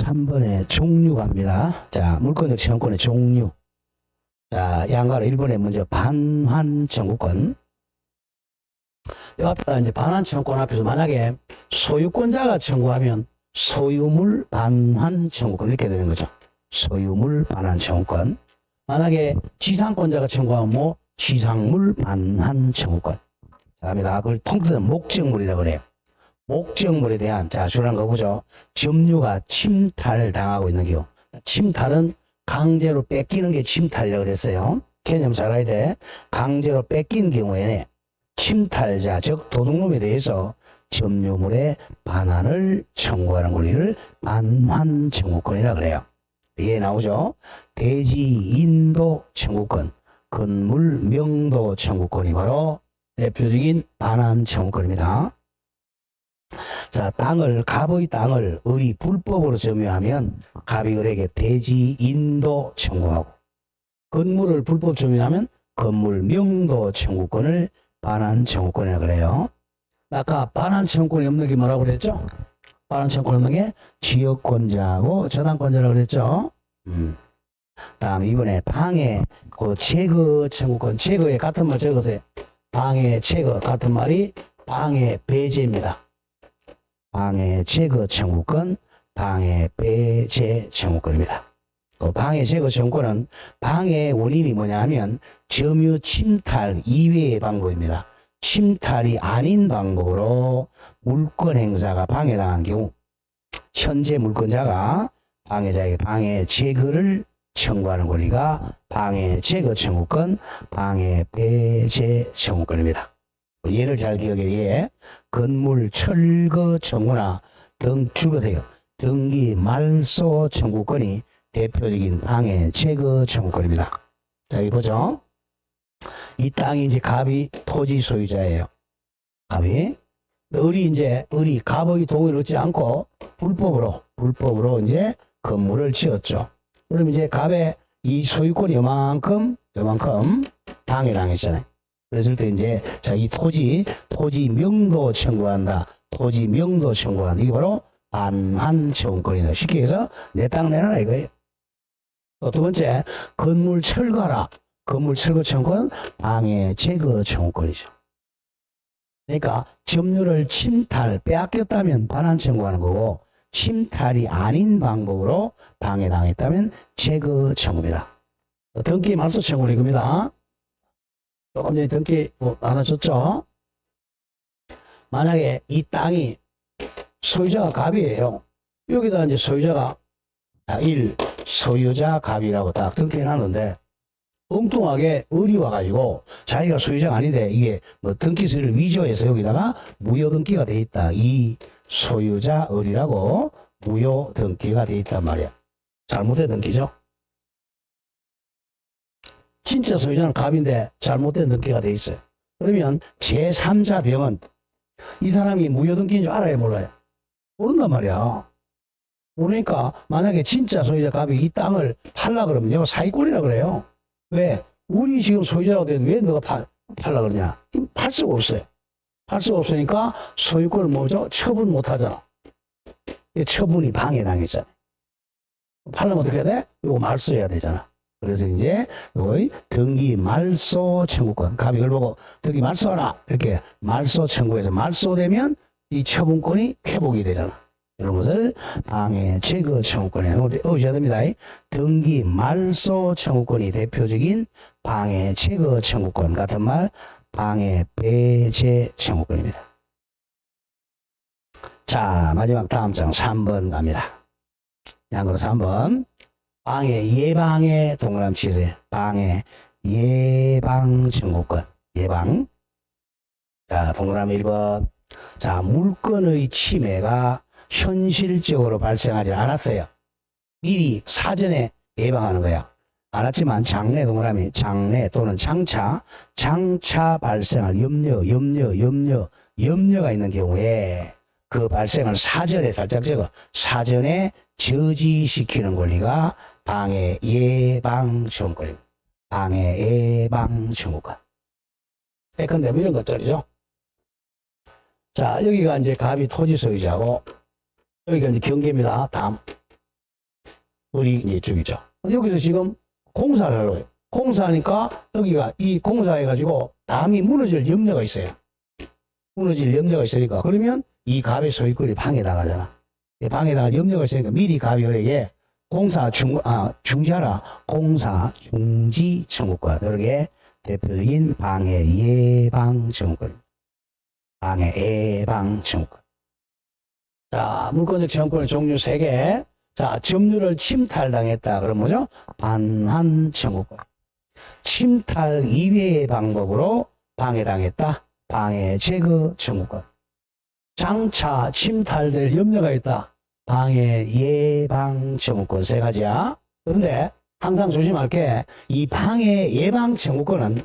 3번에 종류 갑니다. 자, 물권적 채권의 종류. 자, 양가로 1번에 먼저 반환 청구권. 이 앞에 이제 반환 청구권 앞에서 만약에 소유권자가 청구하면 소유물 반환 청구권 이렇게 되는 거죠. 소유물 반환 청구권. 만약에 지상권자가 청구하면 뭐 지상물 반환 청구권. 자, 합니다. 그걸 통틀어서 목적물이라고 그래요. 목적물에 대한, 자, 중요한 거 보죠. 점유가 침탈을 당하고 있는 경우. 침탈은 강제로 뺏기는 게 침탈이라고 그랬어요. 개념 잘 알아야 돼. 강제로 뺏긴 경우에 침탈자, 즉 도둑놈에 대해서 점유물의 반환을 청구하는 권리를 반환 청구권이라고 그래요. 이게 나오죠. 대지 인도 청구권, 건물 명도 청구권이 바로 대표적인 반환 청구권입니다. 자, 갑의 땅을 을이 불법으로 점유하면 갑이 을에게 대지 인도 청구하고, 건물을 불법 점유하면 건물 명도 청구권을 반환 청구권이라고 그래요. 아까 반환 청구권이 없는 게 뭐라고 그랬죠? 반환 청구권 없는 게 지역권자하고 저당권자라고 그랬죠? 다음 이번에 방해 제거 청구권. 제거에 같은 말 적으세요. 방해 제거 같은 말이 방해 배제입니다. 방해 제거 청구권, 방해 배제 청구권입니다. 방해 제거 청구권은 방해의 원인이 뭐냐 하면 점유 침탈 이외의 방법입니다. 침탈이 아닌 방법으로 물권 행사가 방해당한 경우 현재 물권자가 방해자에게 방해 제거를 청구하는 권리가 방해 제거 청구권, 방해 배제 청구권입니다. 예를 잘 기억해. 건물 철거 청구나 적으세요. 등기 말소 청구권이 대표적인 방해 제거 청구권입니다. 자, 여기 보죠. 이 땅이 이제 갑이 토지 소유자예요. 갑이. 을이 갑의 동의를 얻지 않고 불법으로 이제 건물을 지었죠. 그럼 이제 갑의 이 소유권이 요만큼 방해당했잖아요. 그랬을 때 이제 자기 토지 명도 청구한다. 토지 명도 청구한다. 이게 바로 반환 청구권이다. 쉽게 해서 내 땅 내놔라 이거예요. 또 두 번째, 건물 철거하라. 건물 철거 청구권 방해 제거 청구권이죠. 그러니까 점유를 침탈 빼앗겼다면 반환 청구하는 거고, 침탈이 아닌 방법으로 방해당했다면 제거 청구입니다. 등기 말소 청구는 이겁니다. 조금 전에 등기 하나 줬죠. 만약에 이 땅이 소유자가 갑이에요. 여기다 이제 소유자가 1 소유자 갑이라고 딱 등기해놨는데 엉뚱하게 을이 와가지고 자기가 소유자가 아닌데 이게 뭐 등기서를 위조해서 여기다가 무효 등기가 돼 있다. 2 소유자 을이라고 무효 등기가 돼 있단 말이야. 잘못된 등기죠. 진짜 소유자는 갑인데 잘못된 등기가 돼 있어요. 그러면 제3자 병은 이 사람이 무효 등기인 줄 알아요, 몰라요? 모른단 말이야. 모르니까 만약에 진짜 소유자 갑이 이 땅을 팔라 그러면 사기꾼이라 그래요. 왜? 우리 지금 소유자가 되는데 왜 너가 팔라 그러냐? 팔 수가 없어요. 팔 수가 없으니까 소유권을 뭐죠? 처분 못 하잖아. 처분이 방해당했잖아. 팔려면 어떻게 해야 돼? 이거 말소해야 되잖아. 그래서 이제 여기 등기 말소 청구권. 갑이 이걸 보고 등기 말소하라. 이렇게 말소 청구해서 말소되면 이 처분권이 회복이 되잖아. 이런 것을 방해 제거 청구권에 넣으셔야 됩니다. 등기 말소 청구권이 대표적인 방해 제거 청구권 같은 말 방해 배제 청구권입니다. 자, 마지막 다음 장 3번 갑니다. 양으로 3번. 방해 예방의 동그라미 치세요. 방해 예방 청구권. 예방. 자, 동그라미 1번. 자, 물건의 침해가 현실적으로 발생하지 않았어요. 미리 사전에 예방하는 거야. 알았지만 장래 동그라미 장래 또는 장차 발생할 염려가 있는 경우에 그 발생을 사전에 살짝 적어 사전에 저지시키는 권리가 방해 예방 청구권입니다. 방해 예방 청구권. 근데 이런 것들이죠. 자, 여기가 이제 갑이 토지 소유자고 여기가 이제 경계입니다. 다음. 을이 이쪽이죠. 여기서 지금 공사를 하려고 해요. 공사하니까 여기가 이 공사해가지고 담이 무너질 염려가 있어요. 무너질 염려가 있으니까 그러면 이 갑의 소유권이 방해당하잖아. 방해당할 염려가 있으니까 미리 갑이 을에게 공사 중지하라. 공사 중지 청구권. 이렇게 대표적인 방해 예방 청구권. 방해 예방 청구권. 자, 물권적 청구권의 종류 3개. 자, 점유를 침탈당했다. 그럼 뭐죠? 반환 청구권. 침탈 이외의 방법으로 방해당했다. 방해 제거 청구권. 장차 침탈될 염려가 있다. 방해 예방 청구권 3가지야. 그런데 항상 조심할 게 이 방해 예방 청구권은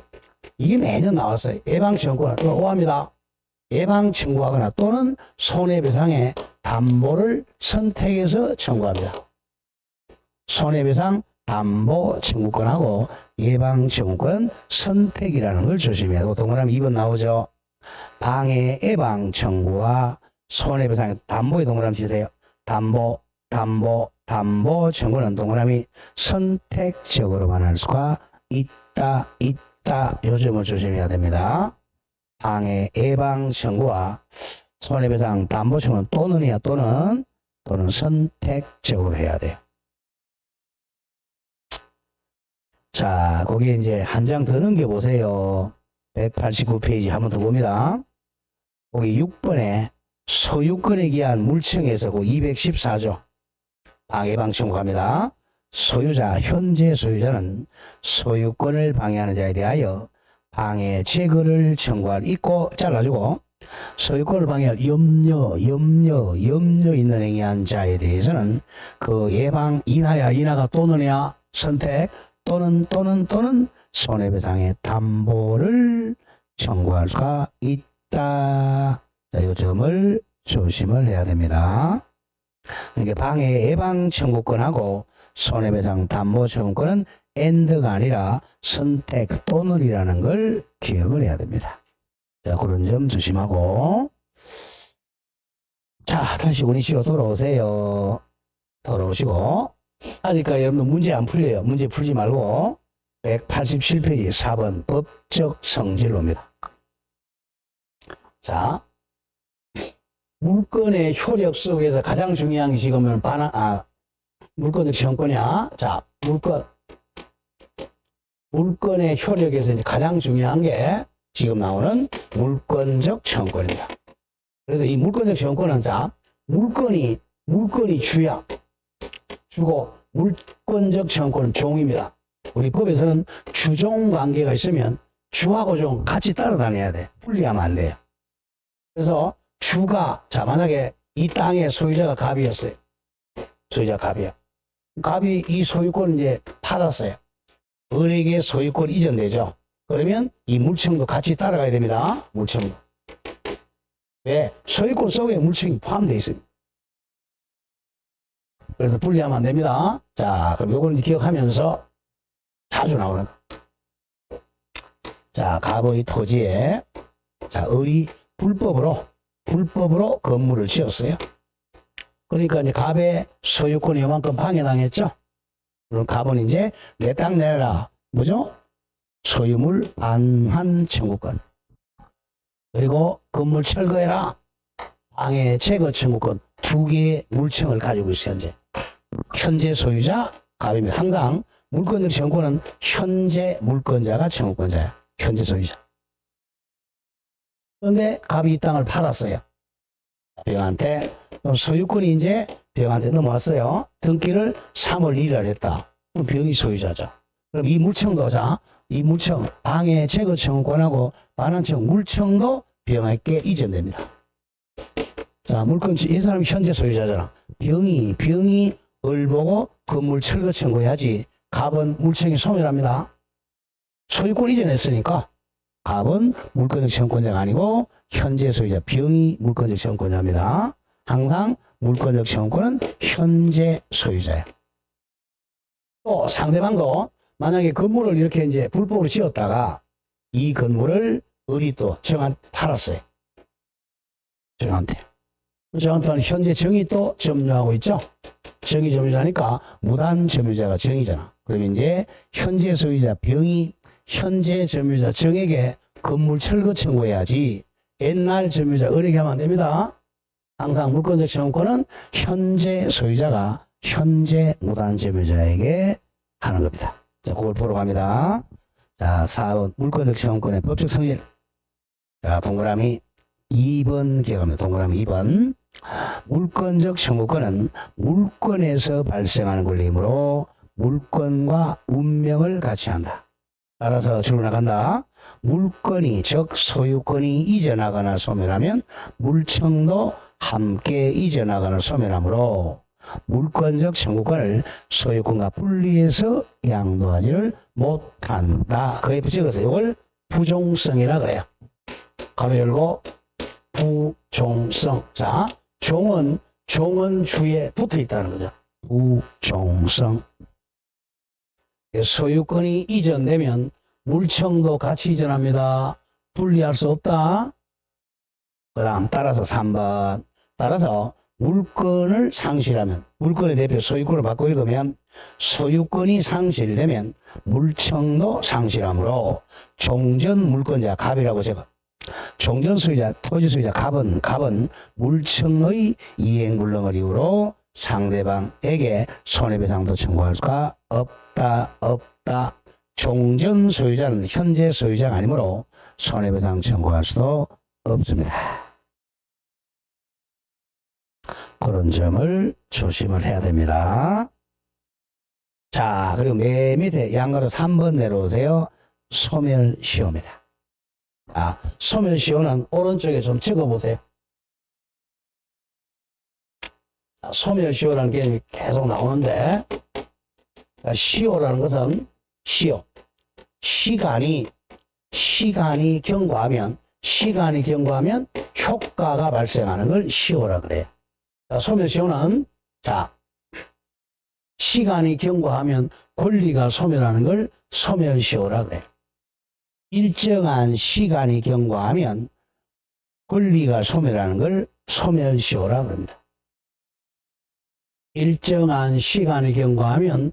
이게 매년 나왔어요. 예방 청구권은 오합니다. 예방 청구하거나 또는 손해배상의 담보를 선택해서 청구합니다. 손해배상 담보 청구권하고 예방 청구권 선택이라는 걸 조심해야 되고 동그라미 2번 나오죠. 방해 예방 청구와 손해배상의 담보에 동그라미 치세요. 담보 청구는 동그라미 선택적으로만 할 수가 있다. 요 점을 조심해야 됩니다. 방해 예방 청구와 손해배상 담보 청구는 또는이야. 또는 선택적으로 해야 돼요. 자, 거기에 이제 한 장 더 넘겨보세요. 189페이지 한 번 더 봅니다. 거기 6번에 소유권에 기한 물청에서 그 214조 방해방 청구합니다. 소유자, 현재 소유자는 소유권을 방해하는 자에 대하여 방해 제거를 청구할 있고 잘라주고 소유권을 방해할 염려 있는 행위한 자에 대해서는 그 예방 인하가 또는이야 선택 또는 손해배상의 담보를 청구할 수가 있다. 자, 이 점을 조심을 해야 됩니다. 그러니까 방해 예방 청구권하고 손해배상 담보 청구권은 AND가 아니라 선택 또는이라는 걸 기억을 해야 됩니다. 자, 그런 점 조심하고. 자, 다시 원위치로 돌아오세요. 돌아오시고. 아직까지 여러분들 문제 안 풀려요. 문제 풀지 말고 187페이지 4번 법적 성질로입니다. 자, 물건의 효력 속에서 가장 중요한 게 지금은 물건의 청구권이야. 자, 물건의 효력에서 이제 가장 중요한 게 지금 나오는 물권적 청구권입니다. 그래서 이 물권적 청구권은 자, 물건이 주고 물권적 청구권은 종입니다. 우리 법에서는 주종 관계가 있으면 주하고 종 같이 따라다녀야 돼. 분리하면 안 돼요. 그래서 주가 만약에 이 땅의 소유자가 갑이었어요. 소유자 갑이야. 갑이 이 소유권을 이제 팔았어요. 을에게 소유권 이전되죠. 그러면 이 물청도 같이 따라가야 됩니다. 물청도. 왜? 소유권 속에 물청이 포함되어 있습니다. 그래서 분리하면 안 됩니다. 자, 그럼 요걸 기억하면서 자주 나오는 거. 자, 갑의 토지에 자, 을이 불법으로 건물을 지었어요. 그러니까 이제 갑의 소유권이 요만큼 방해당했죠. 그럼 갑은 이제 내 땅 내라. 뭐죠? 소유물 반환 청구권. 그리고 건물 철거해라. 방해 제거 청구권. 2개의 물청을 가지고 있어요. 현재 소유자 갑입니다. 항상 물권적 청구권은 현재 물권자가 청구권자야. 현재 소유자. 그런데 갑이 이 땅을 팔았어요. 병한테. 소유권이 이제 병한테 넘어왔어요. 등기를 3월 1일 했다. 그럼 병이 소유자죠. 그럼 이 물청도 이 물청 방해 제거 청구권하고 반환청 물청도 병에게 이전됩니다. 자, 물건 이 사람이 현재 소유자잖아. 병이 을 보고 건물 철거 청구해야지. 갑은 물청이 소멸합니다. 소유권 이전했으니까 갑은 물권적 청구권자가 아니고 현재 소유자 병이 물권적 청구권자입니다. 항상 물권적 청구권은 현재 소유자예요. 또 상대방도 만약에 건물을 이렇게 이제 불법으로 지었다가 이 건물을 을이 또 정한테 팔았어요. 정한테 현재 정이 또 점유하고 있죠. 정의 점유자니까 무단 점유자가 정이잖아. 그러면 이제 현재 소유자 병이 현재 점유자 정에게 건물 철거 청구해야지 옛날 점유자 을에게 하면 안 됩니다. 항상 물권적 청구권은 현재 소유자가 현재 무단 점유자에게 하는 겁니다. 자, 그걸 보러 갑니다. 자, 4번 물권적 청구권의 법적 성질. 자, 동그라미 2번 기억합니다. 동그라미 2번. 물권적 청구권은 물권에서 발생하는 권리이므로 물권과 운명을 같이 한다. 따라서 줄로 나간다. 물권이 즉 소유권이 이전하거나 소멸하면 물청도 함께 이전하거나 소멸하므로 물권적 청구권을 소유권과 분리해서 양도하지를 못한다. 그 옆에 적어서 이걸 부종성이라 그래요. 가로 열고 부종성. 자, 종은 주에 붙어 있다는 거죠. 부종성. 소유권이 이전되면 물청도 같이 이전합니다. 분리할 수 없다. 그 다음 따라서 3번. 따라서 물권을 상실하면 물권의 대표 소유권을 바꿔 읽으면 소유권이 상실되면 물청도 상실하므로 종전 물권자 갑이라고 적어. 종전 소유자 토지 소유자 갑은 물청의 이행불능을 이유로 상대방에게 손해배상도 청구할 수가 없다. 종전 소유자는 현재 소유자가 아니므로 손해배상 청구할 수도 없습니다. 그런 점을 조심을 해야 됩니다. 자, 그리고 맨 밑에 양가로 3번 내려오세요. 소멸시효입니다. 자, 소멸시효는 오른쪽에 좀 적어보세요. 자, 소멸시효라는 개념이 계속 나오는데, 자, 시효라는 것은 시효. 시간이 경과하면 효과가 발생하는 걸 시효라 그래요. 자, 소멸시효는 자, 시간이 경과하면 권리가 소멸하는 걸 소멸시효라 그래요. 일정한 시간이 경과하면 권리가 소멸하는 걸 소멸시효라 그럽니다. 일정한 시간이 경과하면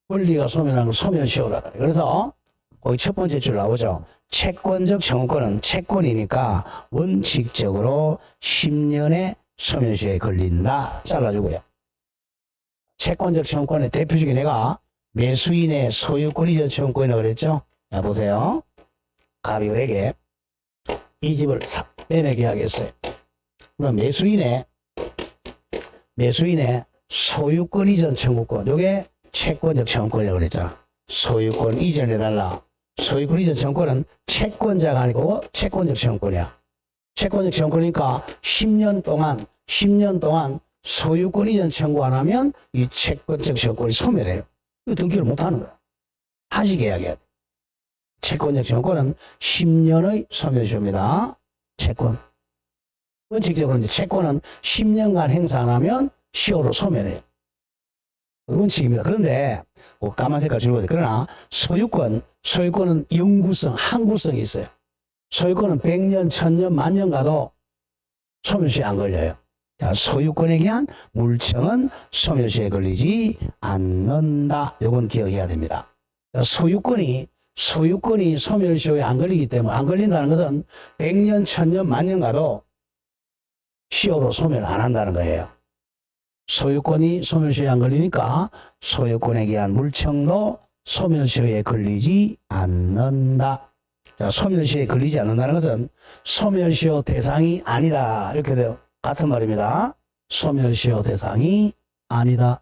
권리가 소멸하는 걸 소멸시효라 그래요. 그래서 거기 첫 번째 줄 나오죠. 채권적 청구권은 채권이니까 원칙적으로 10년의 소멸시효에 걸린다. 잘라주고요. 채권적 청구권의 대표적인 애가 매수인의 소유권 이전 청구권이라고 그랬죠. 자, 보세요. 갑이 을에게 이 집을 매매하게 하겠어요. 그럼 매수인의 소유권 이전 청구권, 요게 채권적 청구권이라고 그랬잖아. 소유권 이전해달라. 소유권 이전 청구권은 채권자가 아니고 채권적 청구권이야. 채권적 청구권이니까 10년 동안 소유권 이전 청구 안 하면 이 채권적 청구권이 소멸해요. 이거 등기를 못 하는 거야. 하시게 해야 돼. 채권적 청구권은 10년의 소멸시효입니다. 채권. 원칙적으로 이제 채권은 10년간 행사 안 하면 시효로 소멸해요. 원칙입니다. 그런데 까만 색깔 줄거세요. 그러나 소유권은 영구성, 항구성이 있어요. 소유권은 100년, 1000년, 만년 가도 소멸시효에 안 걸려요. 자, 소유권에 대한 물청은 소멸시효에 걸리지 않는다. 이건 기억해야 됩니다. 자, 소유권이 소멸시효에 안 걸리기 때문에 안 걸린다는 것은 100년, 1000년, 만년 가도 시효로 소멸 안 한다는 거예요. 소유권이 소멸시효에 안 걸리니까 소유권에 대한 물청도 소멸시효에 걸리지 않는다. 자, 소멸시효에 걸리지 않는다는 것은 소멸시효 대상이 아니다. 이렇게 돼요. 같은 말입니다. 소멸시효 대상이 아니다.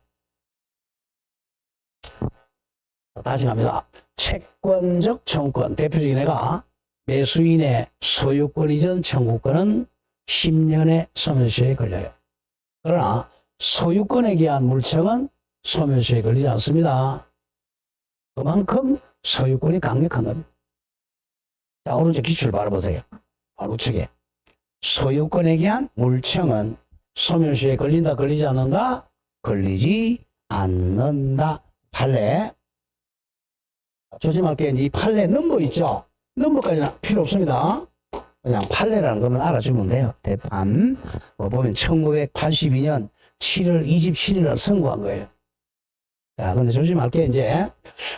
다시 갑니다. 채권적 청구권. 대표적인 애가 매수인의 소유권 이전 청구권은 10년의 소멸시효에 걸려요. 그러나 소유권에 대한 물청은 소멸시효에 걸리지 않습니다. 그만큼 소유권이 강력한 겁니다. 자, 오른쪽 기출 바로 보세요. 바로 우측에. 소유권에 대한 물청은 소멸시효에 걸린다, 걸리지 않는다? 걸리지 않는다. 판례. 조심할 게 이 판례 넘버 있죠? 넘버까지는 필요 없습니다. 그냥 판례라는 것만 알아주면 돼요. 대판. 보면 1982년 7월 27일날 선고한 거예요. 자, 근데 조심할 게 이제,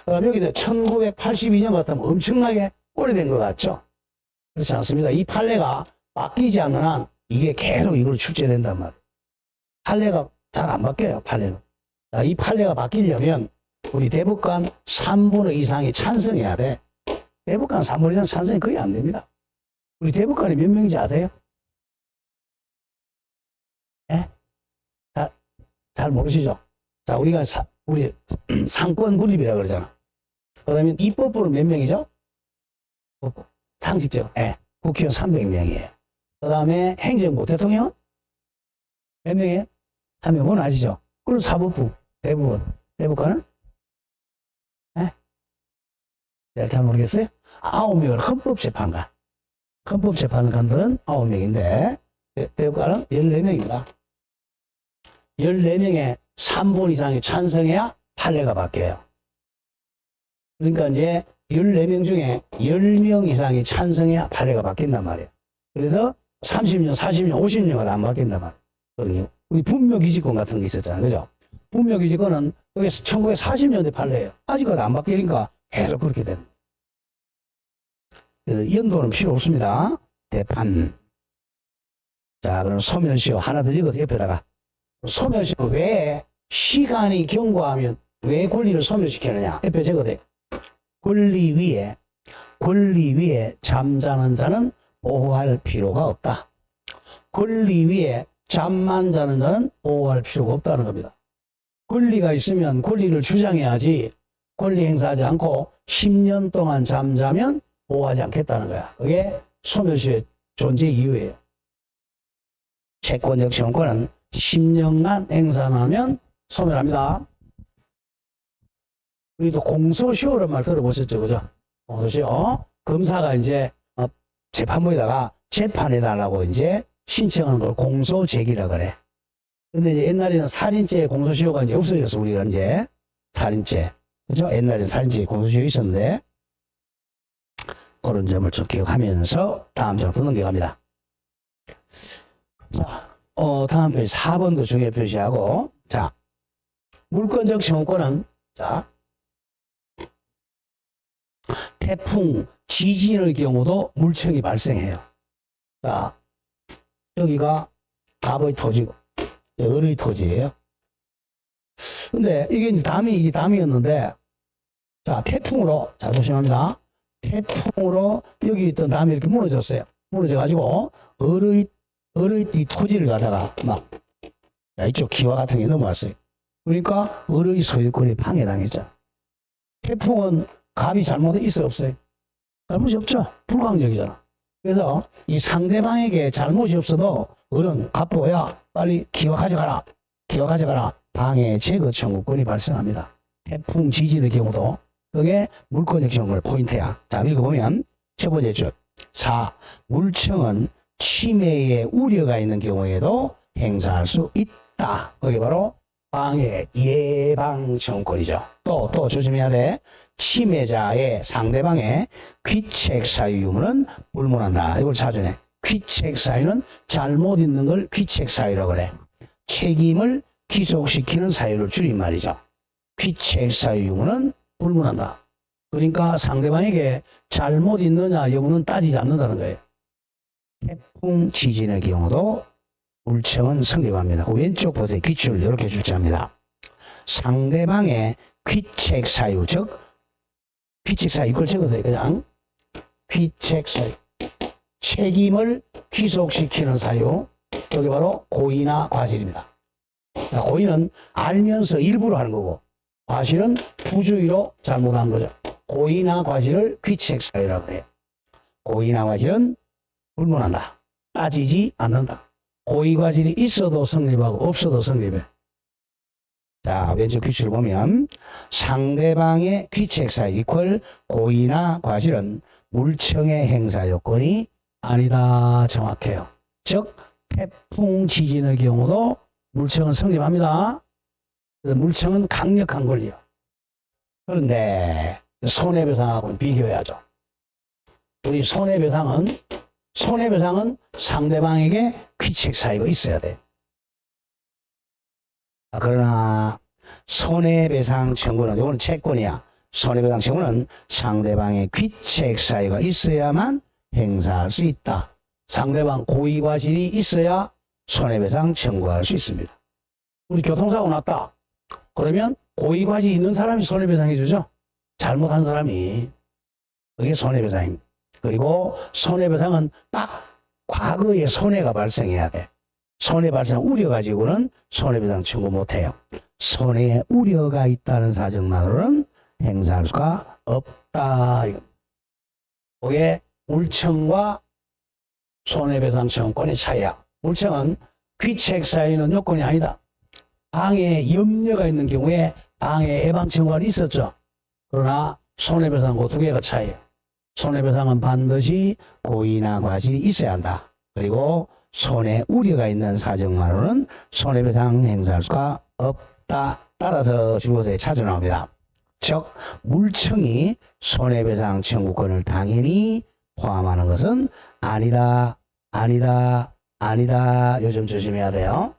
여기서 1982년 같으면 엄청나게 오래된 것 같죠? 그렇지 않습니다. 이 판례가 바뀌지 않는 한 이게 계속 이걸 출제된단 말이에요. 판례가 잘 안 바뀌어요, 판례는. 자, 이 판례가 바뀌려면 우리 대법관 3분의 이상이 찬성해야 돼. 대법관 3분의 이상 찬성이 거의 안 됩니다. 우리 대법관이 몇 명인지 아세요? 예? 잘 모르시죠? 자, 우리 상권 분립이라 그러잖아. 그러면 입법부는 몇 명이죠? 상식적. 예. 국회의원 300명이에요. 그 다음에 행정부, 대통령 몇 명이에요? 한 명은 아시죠? 그리고 사법부, 대법관은? 예? 네, 잘 모르겠어요? 9명을 헌법재판관. 헌법재판관들은 9명인데, 대법관은 14명입니다. 14명의 3분 이상이 찬성해야 판례가 바뀌어요. 그러니까 이제 14명 중에 10명 이상이 찬성해야 판례가 바뀐단 말이에요. 그래서 30년, 40년, 50년간 안 바뀐단 말이에요. 우리 분묘기지권 같은 게 있었잖아요. 그죠? 분묘기지권은 그게 1940년대 판례예요. 아직까지 안 바뀌니까 계속 그렇게 되는 거예요. 연도는 필요 없습니다. 대판. 자, 그럼 소멸시효 하나 더 적어서 옆에다가. 소멸시효 왜 시간이 경과하면 왜 권리를 소멸시키느냐? 옆에 적어도 권리 위에 잠자는 자는 보호할 필요가 없다. 권리 위에 잠만 자는 자는 보호할 필요가 없다는 겁니다. 권리가 있으면 권리를 주장해야지 권리 행사하지 않고 10년 동안 잠자면 보호하지 않겠다는 거야. 그게 소멸시효의 존재 이유예요. 채권적 지원권은 10년간 행사하면 소멸합니다. 우리도 공소시효란 말 들어보셨죠? 그죠? 공소시효. 검사가 이제 재판부에다가 재판해달라고 이제 신청하는 걸 공소제기라 그래. 근데 이제 옛날에는 살인죄 공소시효가 이제 없어졌어. 우리가 이제 살인죄. 그죠? 옛날에는 살인죄 공소시효 있었는데, 그런 점을 좀 기억하면서 다음 장도 넘겨갑니다. 자, 다음 페이지 4번도 중요 표시하고, 자, 물권적 시효권은, 자, 태풍, 지진의 경우도 물청이 발생해요. 자, 여기가 갑의 토지고, 을의 토지예요. 근데 이게 이제 이게 담이었는데, 자, 태풍으로, 자, 조심합니다. 태풍으로 여기 있던 담이 이렇게 무너졌어요. 무너져가지고, 을의 이 토지를 가다가 막, 자, 이쪽 기와 같은 게 넘어왔어요. 그러니까 을의 소유권이 방해당했죠. 태풍은 갑이 잘못이 있어요, 없어요? 잘못이 없죠. 불가항력이잖아. 그래서 이 상대방에게 잘못이 없어도 을은 갑보야 빨리 기와 가져가라. 방해 제거 청구권이 발생합니다. 태풍 지진의 경우도 그게 물권적 시효권 포인트야. 자, 읽어보면 첫 번째 줄 4. 물청은 침해의 우려가 있는 경우에도 행사할 수 있다. 그게 바로 방해 예방 청구권이죠. 또 조심해야 돼. 침해자의 상대방의 귀책 사유 유무는 불문한다. 이걸 찾아내. 귀책 사유는 잘못 있는 걸 귀책 사유라고 그래. 책임을 기속시키는 사유를 줄인 말이죠. 귀책 사유 유무는 불문한다. 그러니까 상대방에게 잘못 있느냐 여부는 따지지 않는다는 거예요. 태풍 지진의 경우도 물청은 성립합니다. 그 왼쪽 보세요. 귀축을 이렇게 출제합니다. 상대방의 귀책 사유, 즉 귀책 사유 이걸 적으세요. 그냥 귀책 사유, 책임을 귀속시키는 사유, 여기 바로 고의나 과실입니다. 고의는 알면서 일부러 하는 거고, 과실은 부주의로 잘못한 거죠. 고의나 과실을 귀책 사유라고 해요. 고의나 과실은 불문한다. 따지지 않는다. 고의 과실이 있어도 성립하고 없어도 성립해. 자, 왼쪽 규칙을 보면 상대방의 귀책 사유 이퀄 고의나 과실은 물청의 행사 요건이 아니다. 정확해요. 즉 태풍 지진의 경우도 물청은 성립합니다. 물청은 강력한 권리요. 그런데 손해배상하고는 비교해야죠. 우리 손해배상은 상대방에게 귀책 사유가 있어야 돼. 그러나 손해배상 청구는 이거는 채권이야. 손해배상 청구는 상대방의 귀책 사유가 있어야만 행사할 수 있다. 상대방 고의과실이 있어야 손해배상 청구할 수 있습니다. 우리 교통사고 났다. 그러면 고의과실이 있는 사람이 손해배상해 주죠. 잘못한 사람이. 그게 손해배상입니다. 그리고 손해배상은 딱 과거에 손해가 발생해야 돼. 손해 발생 우려 가지고는 손해배상 청구 못해요. 손해 우려가 있다는 사정만으로는 행사할 수가 없다. 그게 물청과 손해배상 청구권의 차이야. 물청은 귀책 사유는 요건이 아니다. 방해 염려가 있는 경우에 방해 예방 청구가 있었죠. 그러나 손해배상과 두 개가 차이예요. 손해배상은 반드시 고의나 과실이 있어야 한다. 그리고 손해 우려가 있는 사정만으로는 손해배상 행사할 수가 없다. 따라서 중고서에 차주 나옵니다. 즉 물청이 손해배상 청구권을 당연히 포함하는 것은 아니다. 요즘 조심해야 돼요.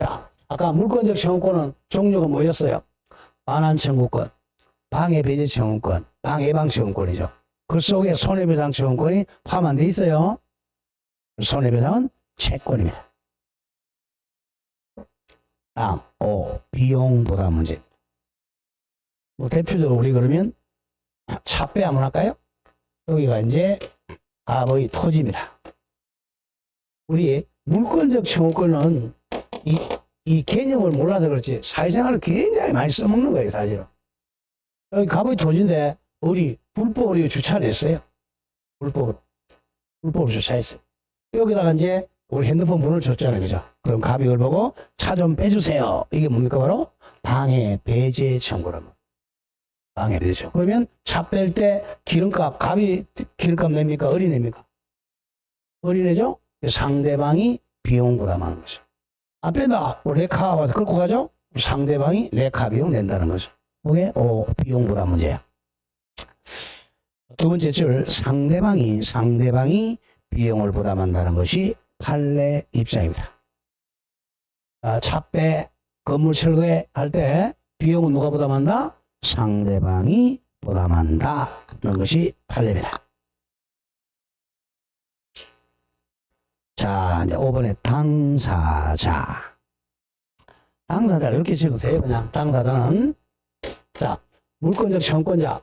자, 아까 물권적 청구권은 종류가 뭐였어요? 반환 청구권, 방해 배제 청구권, 방해 예방 청구권이죠. 그 속에 손해배상 청구권이 포함 돼 있어요. 손해배상은 채권입니다. 다음, 5. 비용 부담 문제. 뭐 대표적으로 우리 그러면 차배 한번 할까요? 여기가 이제 갑의 토지입니다. 우리 물권적 청구권은 이 개념을 몰라서 그렇지 사회생활을 굉장히 많이 써먹는 거예요, 사실은. 여기 갑의 토지인데 우리 불법으로 주차를 했어요. 불법으로 주차했어요. 여기다가 이제 우리 핸드폰 번호를 줬잖아요. 그죠? 그럼 갑이 이걸 보고 차 좀 빼주세요. 이게 뭡니까? 바로 방해 배제 청구랍니다. 방해 배제 청구. 그러면 차 뺄 때 기름값, 갑이 기름값 냅니까? 어리 냅니까? 어리 내죠? 상대방이 비용 부담하는 거죠. 안 뺀다. 레카 와서 끌고 가죠? 상대방이 레카 비용 낸다는 거죠. 그게 비용 부담 문제야. 두 번째 줄, 상대방이 비용을 부담한다는 것이 판례 입장입니다. 차배 건물 철거해 할 때 비용은 누가 부담한다? 상대방이 부담한다는 것이 판례입니다. 자, 이제 5번에 당사자. 당사자를 이렇게 적으세요. 그냥 당사자는 자, 물권적 청구권자.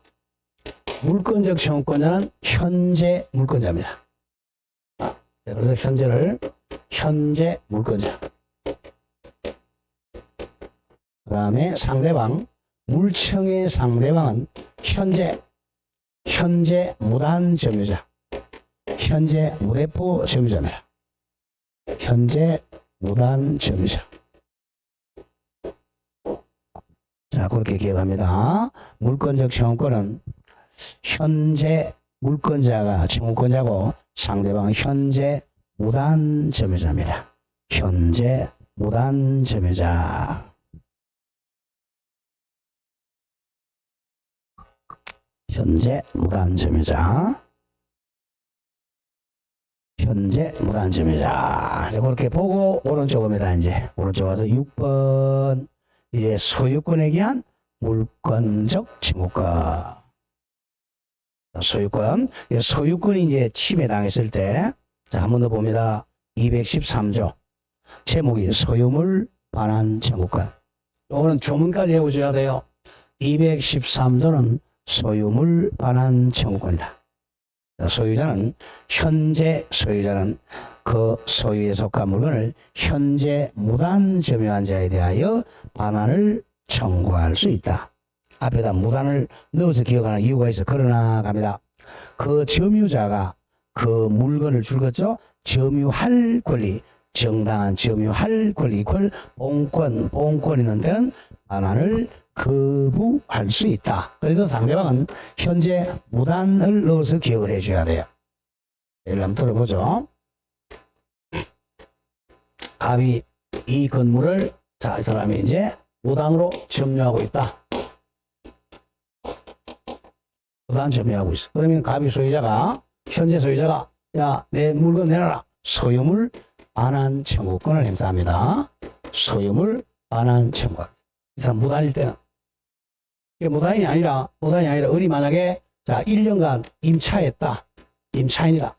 물권적 청구권자는 현재 물권자입니다. 그래서 현재 물권자. 그 다음에 상대방, 물청의 상대방은 현재 무단 점유자. 현재 무대포 점유자입니다. 현재 무단 점유자. 자, 그렇게 기억합니다. 물권적 청구권은 현재 물권자가 청구권자고 상대방은 현재 무단 점유자입니다. 현재 무단 점유자. 현재 무단 점유자. 현재 무단 점유자. 그렇게 보고 오른쪽입니다. 이제 오른쪽 와서 6번 이제 소유권에 기한 물권적 청구권. 소유권이 이제 침해당했을 때, 자, 한 번 더 봅니다. 213조. 제목이 소유물 반환 청구권. 요거는 조문까지 해오셔야 돼요. 213조는 소유물 반환 청구권이다. 소유자는, 현재 소유자는 그 소유에 속한 물건을 현재 무단 점유한 자에 대하여 반환을 청구할 수 있다. 앞에다 무단을 넣어서 기억하는 이유가 있어. 그러나 갑니다. 그 점유자가 그 물건을 줄겠죠? 점유할 권리, 정당한 점유할 권리, 본권 있는 데는 반환을 거부할 수 있다. 그래서 상대방은 현재 무단을 넣어서 기억을 해줘야 돼요. 예를 한번 들어보죠. 갑이 이 건물을, 자, 이 사람이 이제 무단으로 점유하고 있다. 무단 점유하고 있어. 그러면 갑이 소유자가, 현재 소유자가, 야, 내 물건 내놔라. 소유물 반환 청구권을 행사합니다. 소유물 반환 청구합니다. 이 사람 무단일 때는. 이게 무단이 아니라 을이 만약에 자 1년간 임차했다. 임차인이다.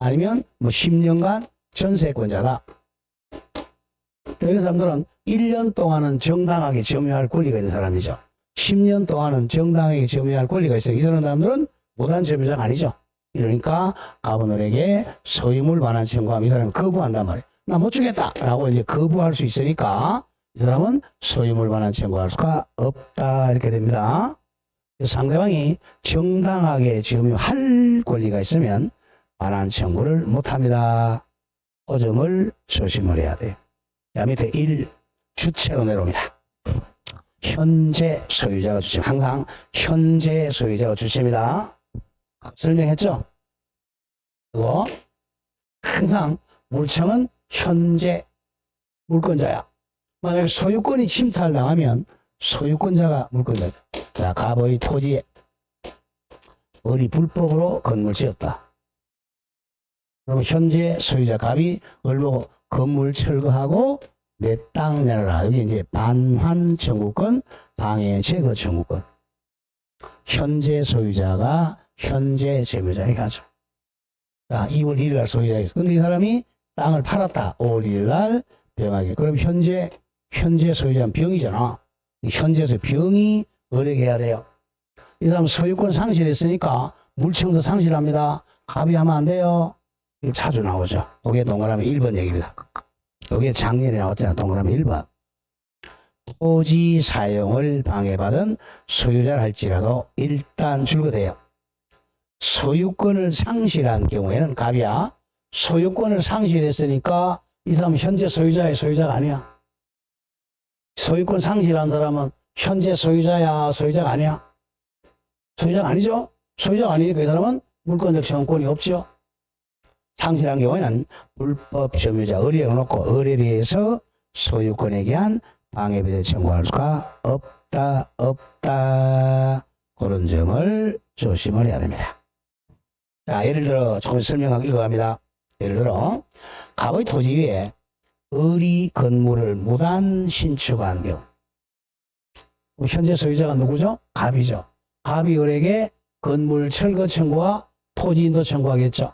아니면 뭐 10년간 전세권자다. 이런 사람들은 1년 동안은 정당하게 점유할 권리가 있는 사람이죠. 10년 동안은 정당하게 점유할 권리가 있어요. 이 사람들은 무단 점유자가 아니죠. 이러니까 가분을에게 소유물 반환 청구하면 이 사람은 거부한단 말이에요. 나 못 주겠다 라고 이제 거부할 수 있으니까 이 사람은 소유물 반환 청구할 수가 없다 이렇게 됩니다. 상대방이 정당하게 점유할 권리가 있으면 반환 청구를 못합니다. 그 점을 조심을 해야 돼요. 자, 밑에 1 주체로 내려옵니다. 현재 소유자가 주체. 항상 현재 소유자가 주체입니다. 설명했죠? 그리고 항상 물청은 현재 물권자야. 만약에 소유권이 침탈당하면 소유권자가 물권자다. 자, 갑의 토지에 을이 불법으로 건물 지었다. 그럼 현재 소유자 갑이 을 보고 건물 철거하고 내 땅 내놔라. 여기 이제 반환 청구권, 방해 제거 청구권. 현재 소유자가 현재 채무자에게 하죠. 자, 2월 1일 날 소유자에게. 근데 이 사람이 땅을 팔았다. 5월 1일 날 병하게. 그럼 현재 소유자는 병이잖아. 현재 병이 을에게 해야 돼요. 이 사람 소유권 상실했으니까 물청도 상실합니다. 갑이 하면 안 돼요. 이거 자주 나오죠. 이게 동그라미 1번 얘기입니다. 이게 작년에 나왔잖아. 동그라미 1번. 토지 사용을 방해받은 소유자를 할지라도 일단 줄거돼요. 소유권을 상실한 경우에는 갑이야. 소유권을 상실했으니까 이 사람은 현재 소유자야, 소유자가 아니야. 소유권 상실한 사람은 현재 소유자야, 소유자가 아니야. 소유자가 아니죠. 소유자가 아니니까 이 사람은 물권적 청구권이 없죠. 상실한 경우에는 불법 점유자 을에 놓고 을에 대해서 소유권에 대한 방해비를 청구할 수가 없다. 그런 점을 조심을 해야 됩니다. 자, 예를 들어 조금 설명하고 읽어갑니다. 예를 들어 갑의 토지 위에 을이 건물을 무단 신축한 경우. 현재 소유자가 누구죠? 갑이죠. 갑이 을에게 건물 철거 청구와 토지인도 청구하겠죠.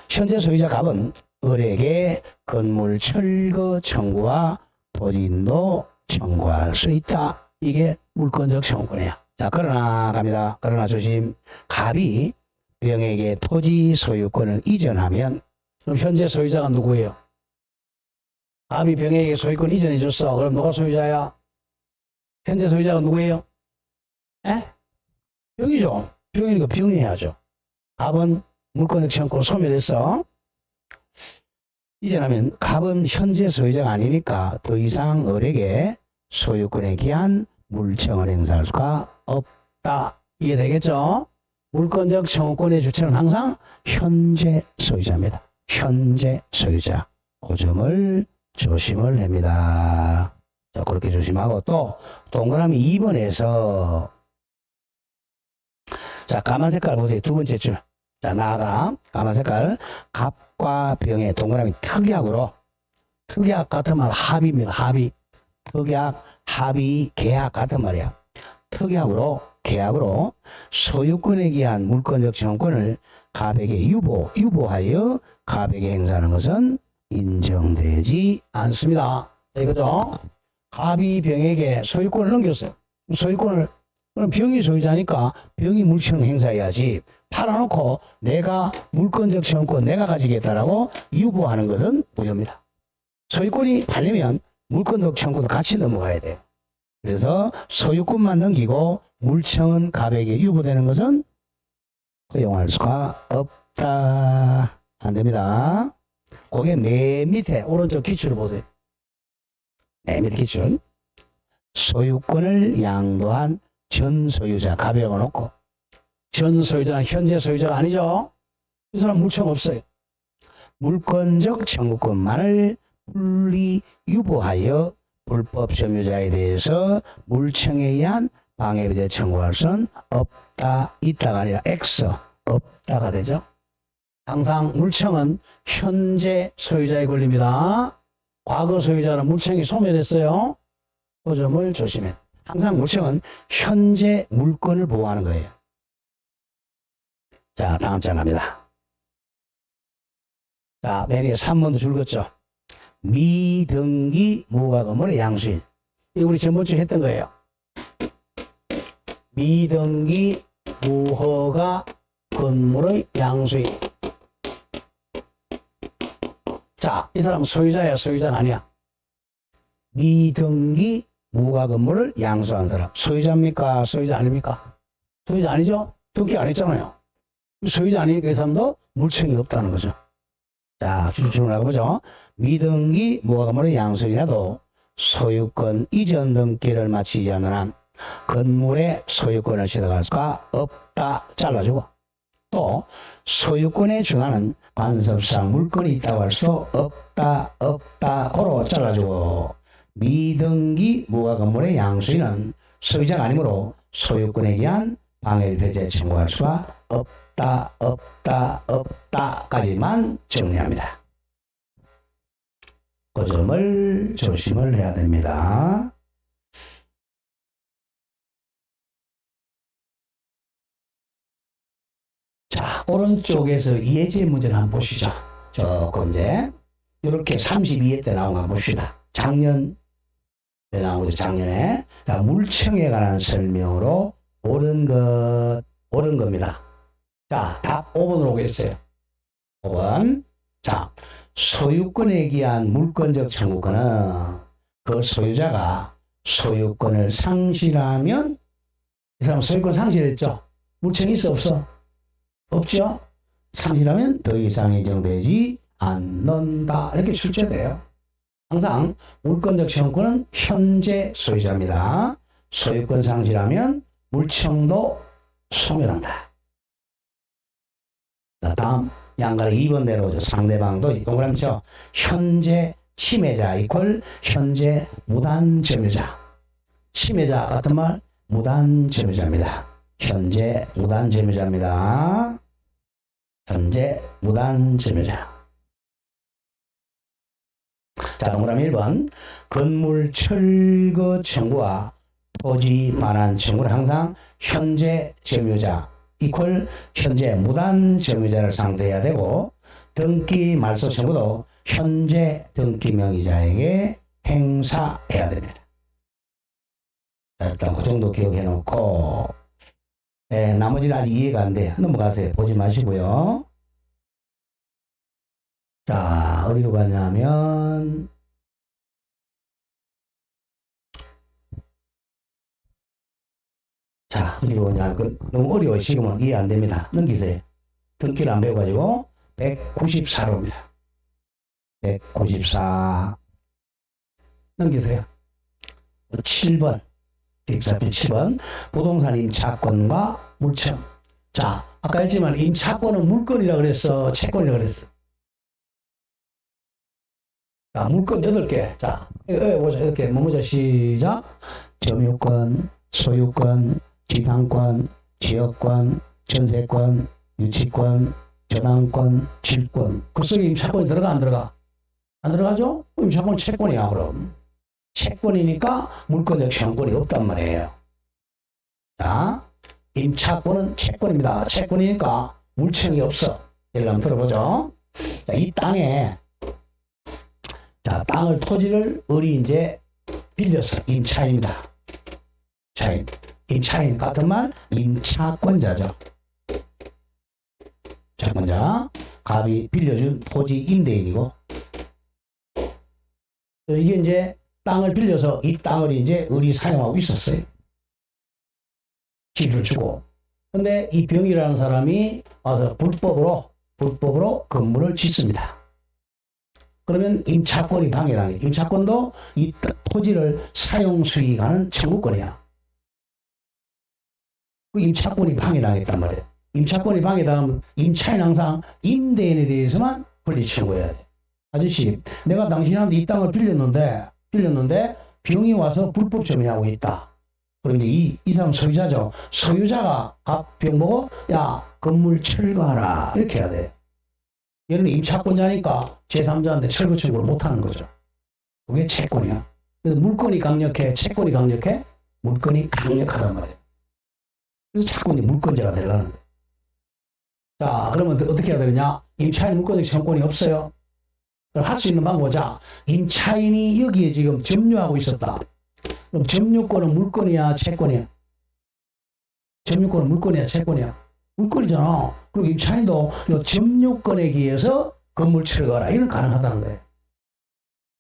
현재 소유자 갑은 을에게 건물 철거 청구와 토지인도 청구할 수 있다. 이게 물권적 청구권이에요. 자, 그러나 갑니다. 그러나 조심. 갑이 병에게 토지 소유권을 이전하면 그럼 현재 소유자가 누구예요? 갑이 병에게 소유권 이전해 줬어. 그럼 누가 소유자야? 현재 소유자가 누구예요? 에? 병이죠. 병이니까 병이 해야죠. 갑은 물권적 청구로 소멸했어. 이전하면 갑은 현재 소유자가 아니니까 더 이상 을에게 소유권에 기한 물청을 행사할 수가 없다. 이해되겠죠? 물권적 청구권의 주체는 항상 현재 소유자입니다. 현재 소유자. 그 점을 조심을 합니다. 자, 그렇게 조심하고 또 동그라미 2번에서 자, 까만 색깔 보세요. 두 번째 줄. 자, 나아가 까만 색깔 갑과 병의 동그라미 특약으로 특약 같은 말 합의입니다. 합의. 특약, 합의, 계약 같은 말이야. 특약으로 계약으로 소유권에 기한 물권적 청구권을 갑에게 유보하여 갑에게 행사하는 것은 인정되지 않습니다. 이거죠? 갑이 병에게 소유권을 넘겼어요. 소유권을 그럼 병이 소유자니까 병이 물청을 행사해야지. 팔아놓고 내가 물권적 청구권 내가 가지겠다라고 유보하는 것은 무효입니다. 소유권이 팔리면 물권적 청구도 같이 넘어가야 돼요. 그래서 소유권만 넘기고 물청은 갑에게 유보되는 것은 허용할 수가 없다. 안 됩니다. 그게 맨 밑에 오른쪽 기출을 보세요. 맨 밑에 기출. 소유권을 양도한 전 소유자 갑에 놓고 전 소유자는 현재 소유자가 아니죠. 이 사람 물청 없어요. 물권적 청구권만을 분리 유보하여 불법 점유자에 대해서 물청에 의한 방해비를 청구할 수는 없다. 있다가 아니라 X 없다가 되죠. 항상 물청은 현재 소유자의 권리입니다. 과거 소유자는 물청이 소멸했어요. 그 점을 조심해. 항상 물청은 현재 물건을 보호하는 거예요. 자, 다음 장 갑니다. 자, 맨 위에 3번도 줄 긋죠. 미등기 무가 건물의 양수인. 이거 우리 전번주에 했던 거예요. 미등기 무허가 건물의 양수인. 자, 이 사람은 소유자야, 소유자는 아니야? 미등기 무가 건물을 양수한 사람. 소유자입니까? 소유자 아닙니까? 소유자 아니죠? 등기 안 했잖아요. 소유자 아니니까 이 사람도 물청이 없다는 거죠. 자, 질문을 해보죠. 미등기 무가 건물의 양수인이라도 소유권 이전 등기를 마치지 않는 한 건물의 소유권을 취득할 수가 없다. 잘라주고. 또 소유권에 준하는 관습상 물건이 있다고 할 수 없다. 고로 잘라주고. 미등기 무가 건물의 양수인은 소유자가 아니므로 소유권에 의한 방해 배제 청구할 수가 없다까지만 정리합니다. 그 점을 조심을 해야 됩니다. 자, 오른쪽에서 이해제 문제를 한번 보시죠. 조금 이제 이렇게 32회 때 나온 거 한번 봅시다. 작년에 나온 거죠. 작년에. 자, 물청에 관한 설명으로 옳은 겁니다. 자, 답 5번으로 오겠어요. 5번. 자, 소유권에 의한 물권적 청구권은 그 소유자가 소유권을 상실하면, 이 사람 소유권 상실했죠? 물청이 있어, 없어? 없죠? 상실하면 더 이상 인정되지 않는다. 이렇게 출제돼요. 항상 물권적 청구권은 현재 소유자입니다. 소유권 상실하면 물청도 소멸한다. 자, 다음 양가를 2번 내려오죠. 상대방도 동그라미 쳐. 현재 침해자 이퀄 현재 무단점유자. 침해자 같은 말 무단점유자입니다. 현재 무단점유자입니다. 현재 무단점유자. 자, 동그라미 1번. 건물 철거 청구와 토지 반환 청구는 항상 현재 점유자 이퀄 현재 무단 점유자를 상대해야 되고, 등기 말소 청구도 현재 등기 명의자에게 행사해야 됩니다. 자, 일단 그 정도 기억해 놓고, 나머지는 아직 이해가 안 돼요. 넘어가세요. 보지 마시고요. 자, 어디로 가냐면 자, 어디로 가냐면 너무 어려워요. 지금은 이해 안 됩니다. 넘기세요. 등기를 안 배워가지고 194로입니다. 194 넘기세요. 7번 뒷사표 7번 부동산 임차권과 물청. 자, 아까 했지만 임차권은 물건이라 그랬어, 채권이라 그랬어? 자, 물건 8개. 자, 보자. 이렇게 뭐뭐자 시작. 점유권, 소유권, 지상권, 지역권, 전세권, 유치권, 저당권, 질권. 그 속에 임차권이 들어가 안 들어가? 안 들어가죠? 임차권은 채권이야. 그럼 채권이니까 물권적 청구권이 없단 말이에요. 자, 임차권은 채권입니다. 채권이니까 물청이 없어. 예를 한번 들어보죠. 자, 이 땅에, 자, 땅을, 토지를 을이 이제 빌렸어. 임차인입니다. 임차인 같은 말 임차권자죠. 채권자. 갑이 빌려준 토지 임대인이고, 이게 이제 땅을 빌려서 이 땅을 이제 을이 사용하고 있었어요. 집을 주고. 근데 이 병이라는 사람이 와서 불법으로 건물을 짓습니다. 그러면 임차권이 방해당해. 임차권도 이 토지를 사용 수익하는 청구권이야. 그 임차권이 방해당했단 말이에요. 임차권이 방해당하면 임차인 항상 임대인에 대해서만 권리 청구해야 돼. 아저씨, 내가 당신한테 이 땅을 빌렸는데 병이 와서 불법 점유하고 있다. 그럼 이제 이 사람 소유자죠. 소유자가 병 보고 야, 건물 철거하라 이렇게 해야 돼. 얘는 임차권자니까 제3자한테 철거 청구를 못하는 거죠. 그게 채권이야. 그래서 물건이 강력해, 채권이 강력해? 물건이 강력하단 말이야. 그래서 자꾸 이제 물건제가 되려는 거야. 자, 그러면 어떻게 해야 되느냐? 임차인 물건적 채권이 없어요. 그럼 할 수 있는 방법은, 자, 임차인이 여기에 지금 점유하고 있었다. 그럼 점유권은 물건이야, 채권이야? 점유권은 물건이야, 채권이야? 물건이잖아. 그리고 임차인도 점유권에 의해서 건물채를 가라. 이건 가능하다는 거예요.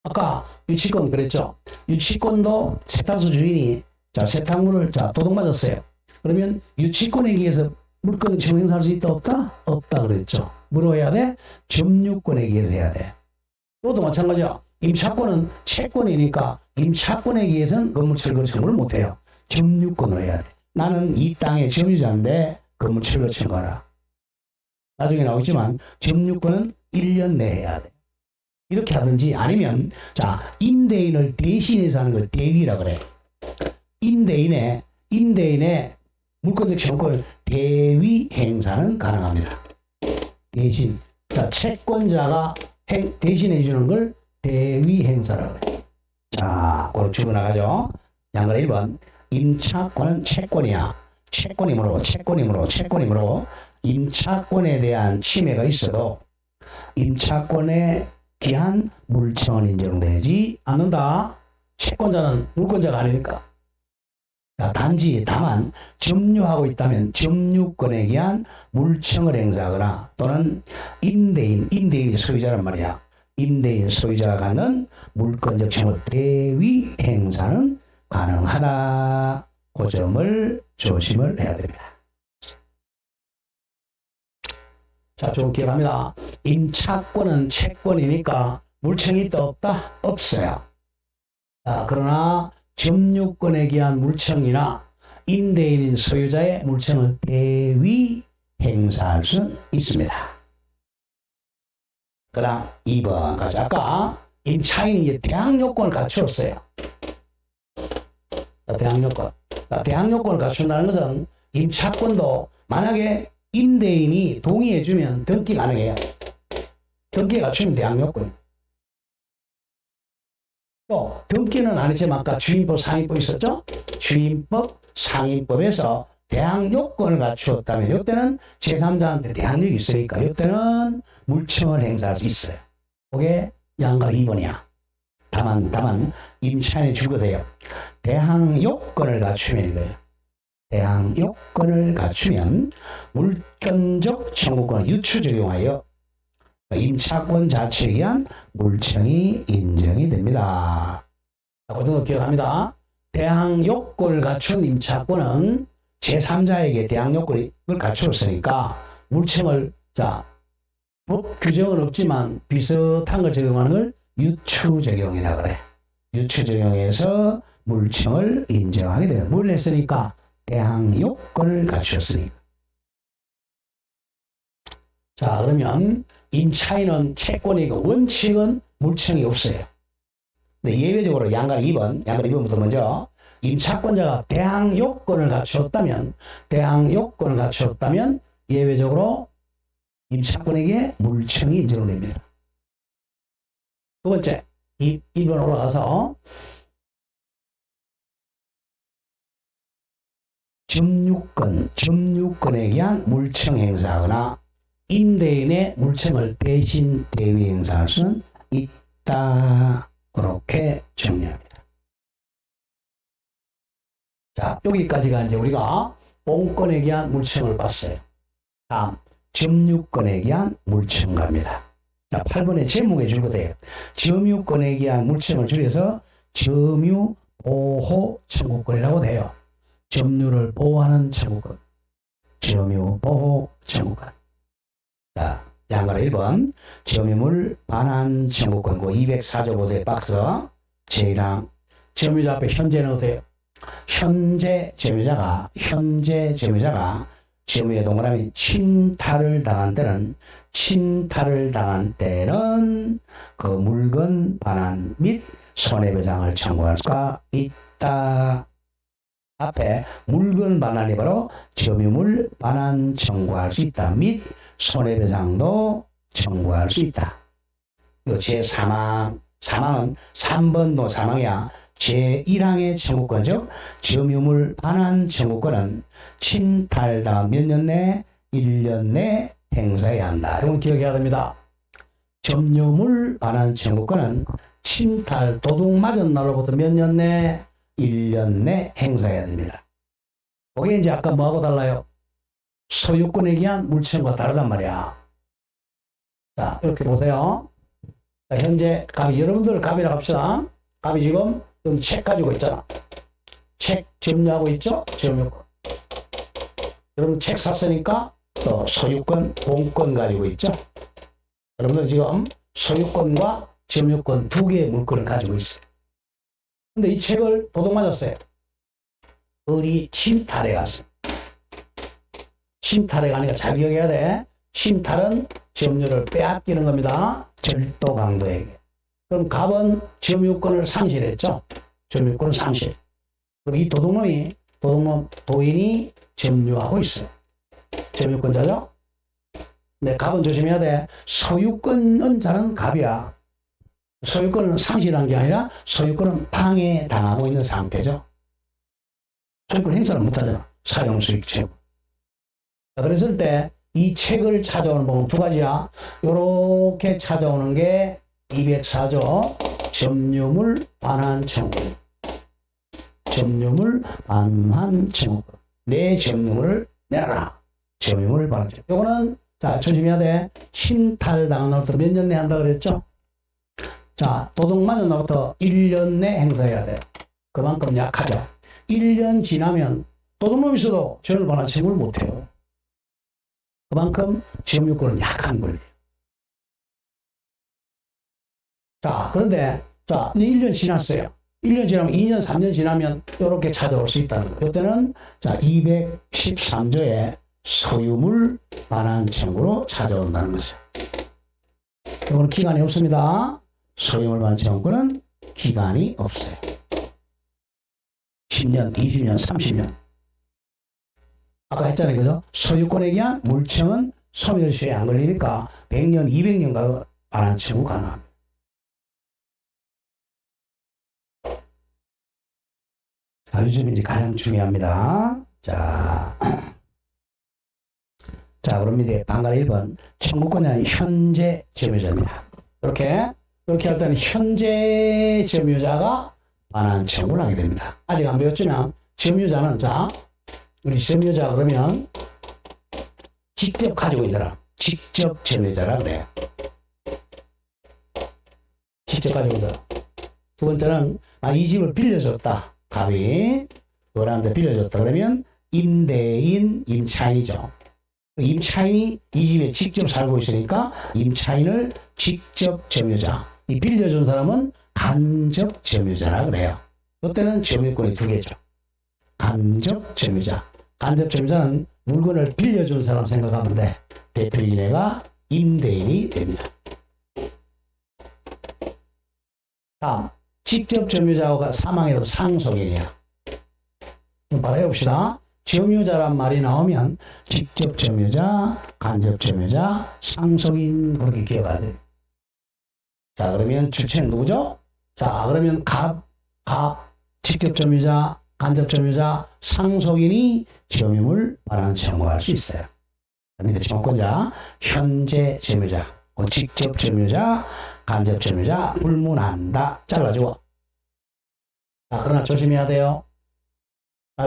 아까 유치권 그랬죠? 유치권도 세탁소 주인이, 자, 세탁물을, 자, 도둑 맞았어요. 그러면 유치권에 의해서 물건을 채무 행사할 수 있다, 없다? 없다 그랬죠. 뭐로 해야 돼? 점유권에 의해서 해야 돼. 또도 마찬가지야. 임차권은 채권이니까 임차권에 의해서는 건물철거 청구를 못해요. 점유권으로 해야 돼. 나는 이 땅의 점유자인데 건물철거 청구하라. 나중에 나오겠지만 점유권은 1년 내에 해야 돼. 이렇게 하든지 아니면, 자, 임대인을 대신해서 하는 걸 대위라 그래. 임대인의 물건적 채무권 대위 행사는 가능합니다. 대신, 자, 채권자가 대신해 주는 걸 대위 행사라고 그래. 자, 그걸 주고 나가죠. 양글 1번. 임차권은 채권이야. 채권이므로 임차권에 대한 침해가 있어도 임차권에 기한 물청은 인정되지 않는다. 채권자는 물권자가 아니니까. 자, 다만 점유하고 있다면 점유권에 기한 물청을 행사하거나 또는 임대인이 소유자란 말이야. 임대인 소유자가 갖는 물권적 채무 대위 행사는 가능하다. 그 점을 조심을 해야 됩니다. 자, 좀 기억합니다. 임차권은 채권이니까 물청이 있다 없다? 없어요. 자, 그러나 점유권에 기한 물청이나 임대인인 소유자의 물청을 대위 행사할 수 있습니다. 그 다음 2번까지. 아까 임차인이 이제 대항요건을 갖추었어요. 대항요건을 갖춘다는 것은 임차권도 만약에 임대인이 동의해주면 등기 가능해요. 등기 갖추면 대항요건. 또 등기는 아니지만 아까 주임법 상임법 있었죠? 주임법 상임법에서 대항요건을 갖추었다면 이때는 제3자한테 대항력이 있으니까 이때는 물청을 행사할 수 있어요. 그게 양가 2번이야. 다만 임차인이 줄 것이에요. 대항요건을 갖추면 이거예요. 대항요건을 갖추면 물권적 청구권을 유추 적용하여 임차권 자체에 의한 물청이 인정이 됩니다. 그 정도 기억합니다. 대항요건을 갖춘 임차권은 제3자에게 대항요건을 갖추었으니까 물청을, 자, 법 규정은 없지만 비슷한 걸 적용하는 걸 유추 적용이라 그래. 유추 적용해서 물청을 인정하게 됩니다. 뭘 했으니까? 대항요건을 갖추었으니까. 자, 그러면 임차인은 채권이고 원칙은 물청이 없어요. 근데 예외적으로 양가 2번부터 먼저 임차권자가 대항요건을 갖추었다면 예외적으로 임차권에게 물청이 인정됩니다. 두 번째, 2번 올라가서 점유권에 의한 물청 행사하거나 임대인의 물청을 대신 대위 행사할 수는 있다. 그렇게 정리합니다. 자, 여기까지가 이제 우리가 본권에 의한 물청을 봤어요. 다음, 점유권에 의한 물청 갑니다. 자, 8번에 제목에 줄 것이에요. 점유권에 의한 물청을 줄여서 점유보호 청구권이라고 돼요. 점유를 보호하는 청구권. 점유보호 청구권. 자, 양가로 1번. 점유물 반환 청구권. 그 204조 보세요. 박스. 제1항. 점유자 앞에 현재 넣으세요. 현재 점유자가 점유의 동그라미 침탈을 당한 때는 그 물건 반환 및 손해배상을 청구할 수가 있다. 앞에 물건 반환이 바로 점유물 반환 청구할 수 있다. 및 손해배상도 청구할 수 있다. 이거 제3항 사망은 3번도 사망이야. 제1항의 청구권, 즉 점유물 반환 청구권은 침탈당 몇 년 내? 1년 내 행사해야 한다. 이건 기억해야 됩니다. 점유물 반환 청구권은 침탈 도둑 맞은 날로부터 몇 년 내? 1년 내 행사해야 됩니다. 그게 이제 아까 뭐하고 달라요? 소유권에 기한 물청과 다르단 말이야. 자, 이렇게 보세요. 자, 현재 갑이, 여러분들 갑이라고 합시다. 갑이 지금 책 가지고 있잖아. 책 점유하고 있죠? 점유권. 여러분 책 샀으니까 또 소유권, 공권 가지고 있죠? 여러분들 지금 소유권과 점유권 두 개의 물건을 가지고 있어요. 근데 이 책을 도둑 맞았어요. 을이 침탈해 갔어. 침탈해 가니까 잘 기억해야 돼. 침탈은 점유를 빼앗기는 겁니다. 절도 강도에게. 그럼 갑은 점유권을 상실했죠. 점유권을 상실. 그럼 이 도둑놈 도인이 점유하고 있어요. 점유권자죠. 근데 갑은 조심해야 돼. 소유권은 자는 갑이야. 소유권은 상실한 게 아니라 소유권은 방해당하고 있는 상태죠. 소유권 행사를 못하잖아. 사용수익 채무. 그랬을 때 이 책을 찾아오는 방법 두 가지야. 요렇게 찾아오는 게 204조 점유물 반환 청구. 점유물 반환 청구. 내 점유물을 내놔라. 점유물 반환 청구. 요거는 자 조심해야 돼. 침탈당한 날부터 몇 년 내 한다 그랬죠? 자, 도둑 맞은 날부터 1년 내 행사해야 돼. 그만큼 약하죠. 1년 지나면 도둑놈이 있어도 점유물 반환 청구를 못해요. 그만큼 점유권은 약한 권리예요. 자, 그런데 자, 이제 1년 지났어요. 1년 지나면 2년, 3년 지나면 이렇게 찾아올 수 있다는 거예요. 이때는 자, 213조의 소유물 반환 청구로 찾아온다는 거죠. 이거는 기간이 없습니다. 소유물 반환 청구는 기간이 없어요. 10년, 20년, 30년. 아까 했잖아요. 그죠? 소유권에 기한 물청은 소멸시효에 안 걸리니까 100년, 200년간 반환 청구 가능합니다. 자, 요즘 이제 가장 중요합니다. 자, 그럼 이제 방갈 1번. 청구권자는 현재 점유자입니다. 이렇게 할 때는 현재 점유자가 반환 청구를 하게 됩니다. 아직 안 배웠지만, 점유자는, 자, 우리 점유자 그러면 직접 가지고 있는 사람, 직접 점유자라 그래요. 직접 가지고 있는 사람. 두 번째는 이 집을 빌려줬다. 갑이 을한테 빌려줬다. 그러면 임대인, 임차인이죠. 임차인이 이 집에 직접 살고 있으니까 임차인을 직접 점유자. 이 빌려준 사람은 간접 점유자라 그래요. 이때는 점유권이 두 개죠. 간접 점유자. 간접 점유자는 물건을 빌려준 사람 생각하면 돼. 대표인회가 임대인이 됩니다. 다음, 직접 점유자가 사망해도 상속인이야. 좀 바로 해봅시다. 점유자란 말이 나오면 직접 점유자, 간접 점유자, 상속인 그렇게 기억해야 돼요. 자, 그러면 주체는 누구죠? 자, 그러면 갑, 직접 점유자, 간접 점유자, 상속인이 점유물 반환 청구할 수 있어요. 그런데 청구권자, 현재 점유자, 직접 점유자, 간접 점유자, 불문한다. 잘라주고. 자, 그러나 조심해야 돼요.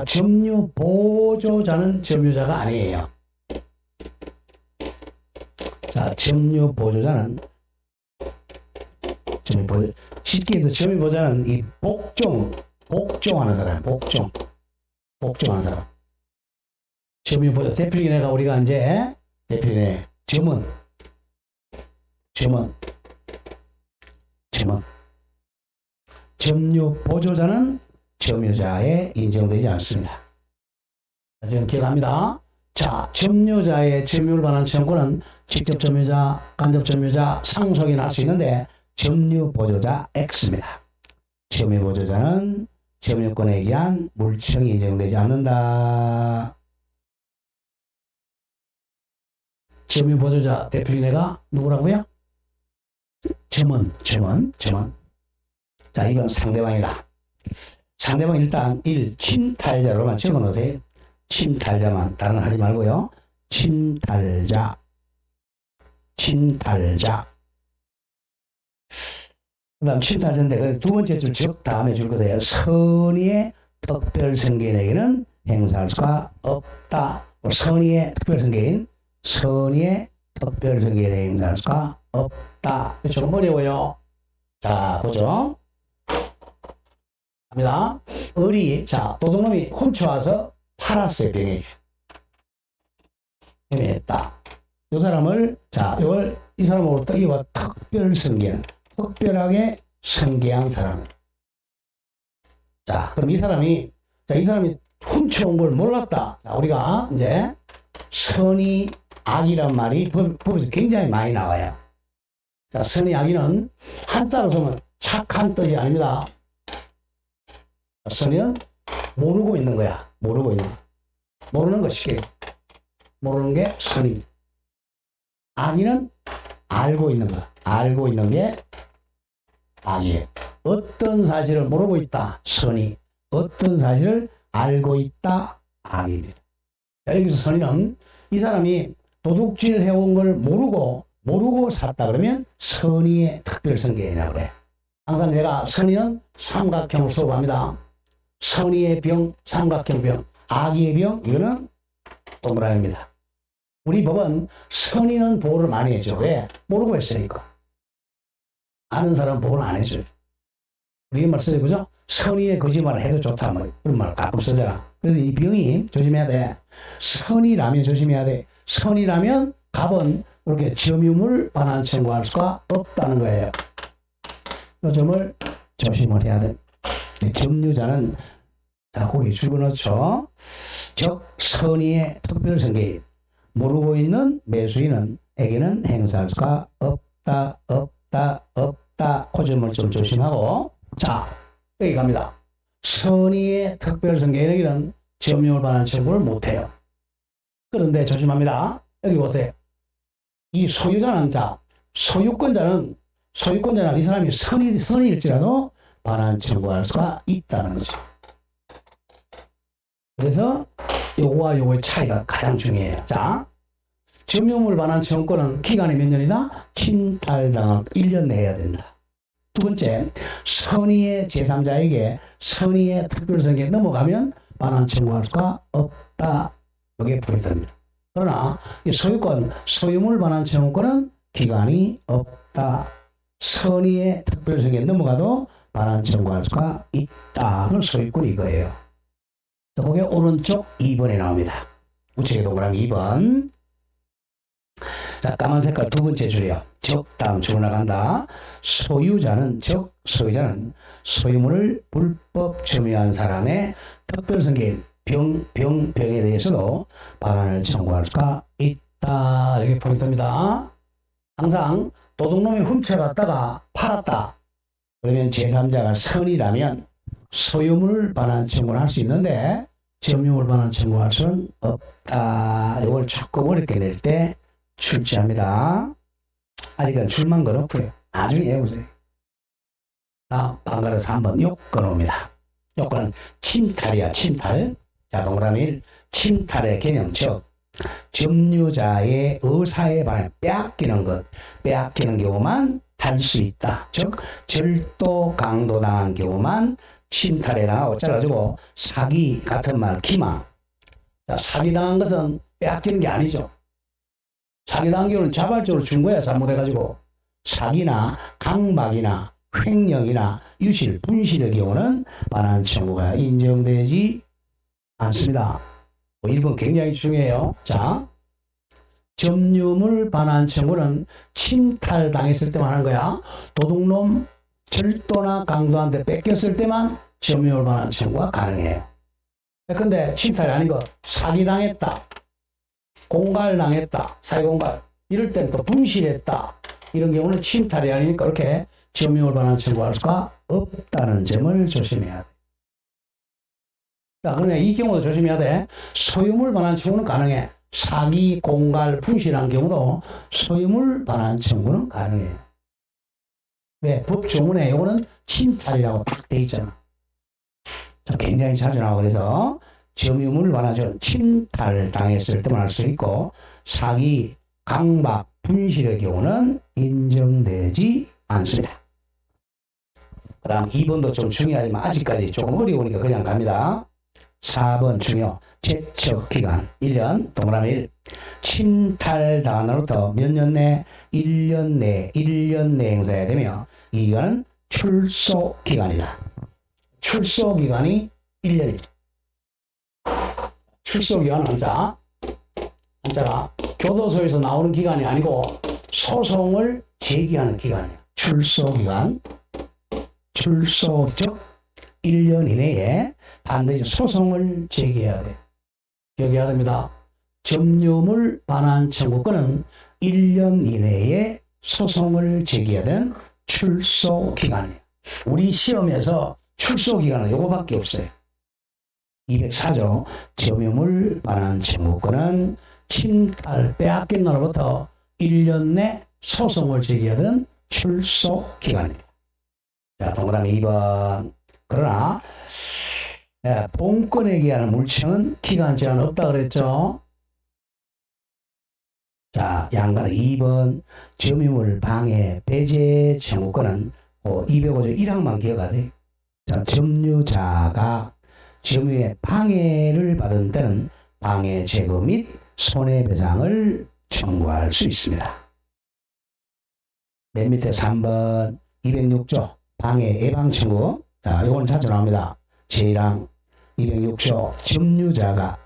점유 보조자는 점유자가 아니에요. 자, 점유 보조자는 쉽게 해서 점유 보조자는 이 복종하는 사람, 복종하는 사람. 점유 보조 대표인회가 우리가 이제 대표인회 점원. 점유 보조자는 점유자에 인정되지 않습니다. 지금 기억합니다. 자, 점유자의 점유를 반환 청구는 직접 점유자, 간접 점유자, 상속인 할 수 있는데 점유 보조자 X입니다. 점유 보조자는 점유권에 의한 물청이 인정되지 않는다. 점유 보조자 대표인회가 누구라고요? 점원. 자, 이건 상대방이다. 상대방 일단 1. 침탈자로만 적어 놓으세요. 침탈자만, 다른 하지 말고요. 침탈자. 침탈자. 그 다음 침탈자인데 그 두 번째 줄 적 다음에 줄 거예요. 선의의 특별성계인에게는 행사할 수가 없다. 선의의 특별성계인, 선의의 특별성계인에게 행사할 수가 없다. 좀 어려워요. 자, 보죠. 갑니다. 자, 도둑놈이 훔쳐와서 팔았어요, 병에게. 헤매했다. 이 사람을, 자, 이 사람으로 이와 특별성계인, 특별하게 성계한 사람. 자, 그럼 이 사람이 훔쳐온 걸 몰랐다. 자, 우리가 이제 선의 악이란 말이 법에서 굉장히 많이 나와요. 자, 선의 악이는 한자로 쓰면 착한 뜻이 아닙니다. 선의는 모르고 있는 거야. 모르고 있는 거. 모르는 거 쉽게. 모르는 게 선의입니다. 악의는 알고 있는 거. 알고 있는 게 악이에요. 어떤 사실을 모르고 있다. 선의. 어떤 사실을 알고 있다. 악입니다. 자, 여기서 선의는 이 사람이 도둑질 해온 걸 모르고 샀다 그러면 선의의 특별성계이라고 그래. 항상 제가 선의는 삼각형을 수업합니다. 선의의 병, 삼각형 병, 악의의 병, 이거는 동그라미입니다. 우리 법은 선의는 보호를 많이 해줘. 왜? 모르고 했으니까. 아는 사람은 보호를 안 해줘요. 우리 말 써요, 그죠? 선의의 거짓말을 해도 좋다. 뭐 그런 말 가끔 쓰잖아. 그래서 이 병이 조심해야 돼. 선의라면 조심해야 돼. 선의라면 갑은 이렇게 점유물 반환 청구할 수가 없다는 거예요. 이 점을 조심을 해야 돼. 점유자는, 자, 거기 집어넣죠. 즉, 선의의 특별성계인, 모르고 있는 매수인에게는 행사할 수가 없다. 그 점을 좀 조심하고. 자, 여기 갑니다. 선의의 특별성계인에게는 점유물 반환 청구를 못해요. 그런데 조심합니다. 여기 보세요. 이 소유자는, 자, 소유권자는 이 사람이 선의일지라도 반환 청구할 수가 있다는 거죠. 그래서 요거와 요거의 차이가 가장 중요해요. 자, 점유물 반환 청구권은 기간이 몇 년이다? 침탈당한 1년 내야 된다. 두 번째, 선의의 제3자에게 선의의 특별성에 넘어가면 반환 청구할 수가 없다. 이게 포인트입니다. 그러나 이 소유물 반환 청구권은 기간이 없다. 선의의 특별성에 넘어가도 반환 청구할 수가 있다. 그건 소유권이 이거예요. 거기에 오른쪽 2번에 나옵니다. 우측에 동그라미 2번. 자, 까만 색깔 두 번째 줄이요. 다음 줄 나간다. 소유자는 소유물을 불법 점유한 사람의 특별성계인 병에 대해서도 반환을 청구할 수가 있다. 이게 포인트입니다. 항상 도둑놈이 훔쳐갔다가 팔았다. 그러면 제3자가 선이라면 소유물 반환 청구를 할 수 있는데 점유물 반환 청구할 수는 없다. 이걸 조금 어렵게 낼 때 출제합니다. 아직은 줄만 걸었고요. 나중에 해보세요. 방가로서 한번 요건 옵니다. 요건은 침탈이야, 침탈. 자, 동그라미 1. 침탈의 개념, 즉 점유자의 의사에 반해 빼앗기는 경우만 할 수 있다. 즉 절도 강도당한 경우만 침탈에 당하고 잘라주고 사기 같은 말 기망. 자, 사기당한 것은 빼앗기는 게 아니죠. 사기당한 경우는 자발적으로 준 거야. 잘못해가지고. 사기나 강박이나 횡령이나 유실, 분실의 경우는 반환 청구가 인정되지 않습니다. 1번 굉장히 중요해요. 자, 점유물 반환 청구는 침탈당했을 때만 하는 거야. 도둑놈 절도나 강도한테 뺏겼을 때만 점유물 반환 청구가 가능해요. 근데 침탈이 아니고 사기당했다, 공갈당했다, 사기공갈 이럴 때는 또 분실했다. 이런 경우는 침탈이 아니니까 이렇게 점유물 반환 청구할 수가 없다는 점을 조심해야 돼. 자, 그러면 이 경우도 조심해야 돼. 소유물 반환 청구는 가능해. 사기, 공갈, 분실한 경우도 소유물 반환 청구는 가능해요. 왜? 법조문에 요거는 침탈이라고 딱 돼 있잖아. 굉장히 자주 나와. 그래서 점유물 완화전 침탈 당했을 때만 할 수 있고 사기, 강박, 분실의 경우는 인정되지 않습니다. 그 다음 2번도 좀 중요하지만 아직까지 조금 어려우니까 그냥 갑니다. 4번 중요. 제척기간 1년 동그라미 1. 침탈당한으로부터 몇 년 내? 1년 내 행사해야 되며 이 기간은 출소기간이다. 출소기간이 1년입니다. 출소기간은 한자가 교도소에서 나오는 기간이 아니고 소송을 제기하는 기간이에요. 출소기간. 출소 즉 1년 이내에 반드시 소송을 제기해야 돼요. 기억해야 됩니다. 점유물 반환 청구권은 1년 이내에 소송을 제기해야 되는 출소 기간이에요. 우리 시험에서 출소 기간은 요거밖에 없어요. 204조 점유물 반환 청구권은 침탈 빼앗긴 날로부터 1년 내 소송을 제기하는 출소 기간입니다. 자, 동그라미 2번. 그러나 본권에 기하는 물청은 기간 제한 없다 그랬죠. 자, 양가는 2번 점유물 방해 배제 청구권은 205조 1항만 기억하세요. 자, 점유자가 점유의 방해를 받은 때는 방해 제거 및 손해배상을 청구할 수 있습니다. 맨 밑에 3번 206조 방해 예방 청구. 자, 이건 자주 나옵니다. 제1항 206조 점유자가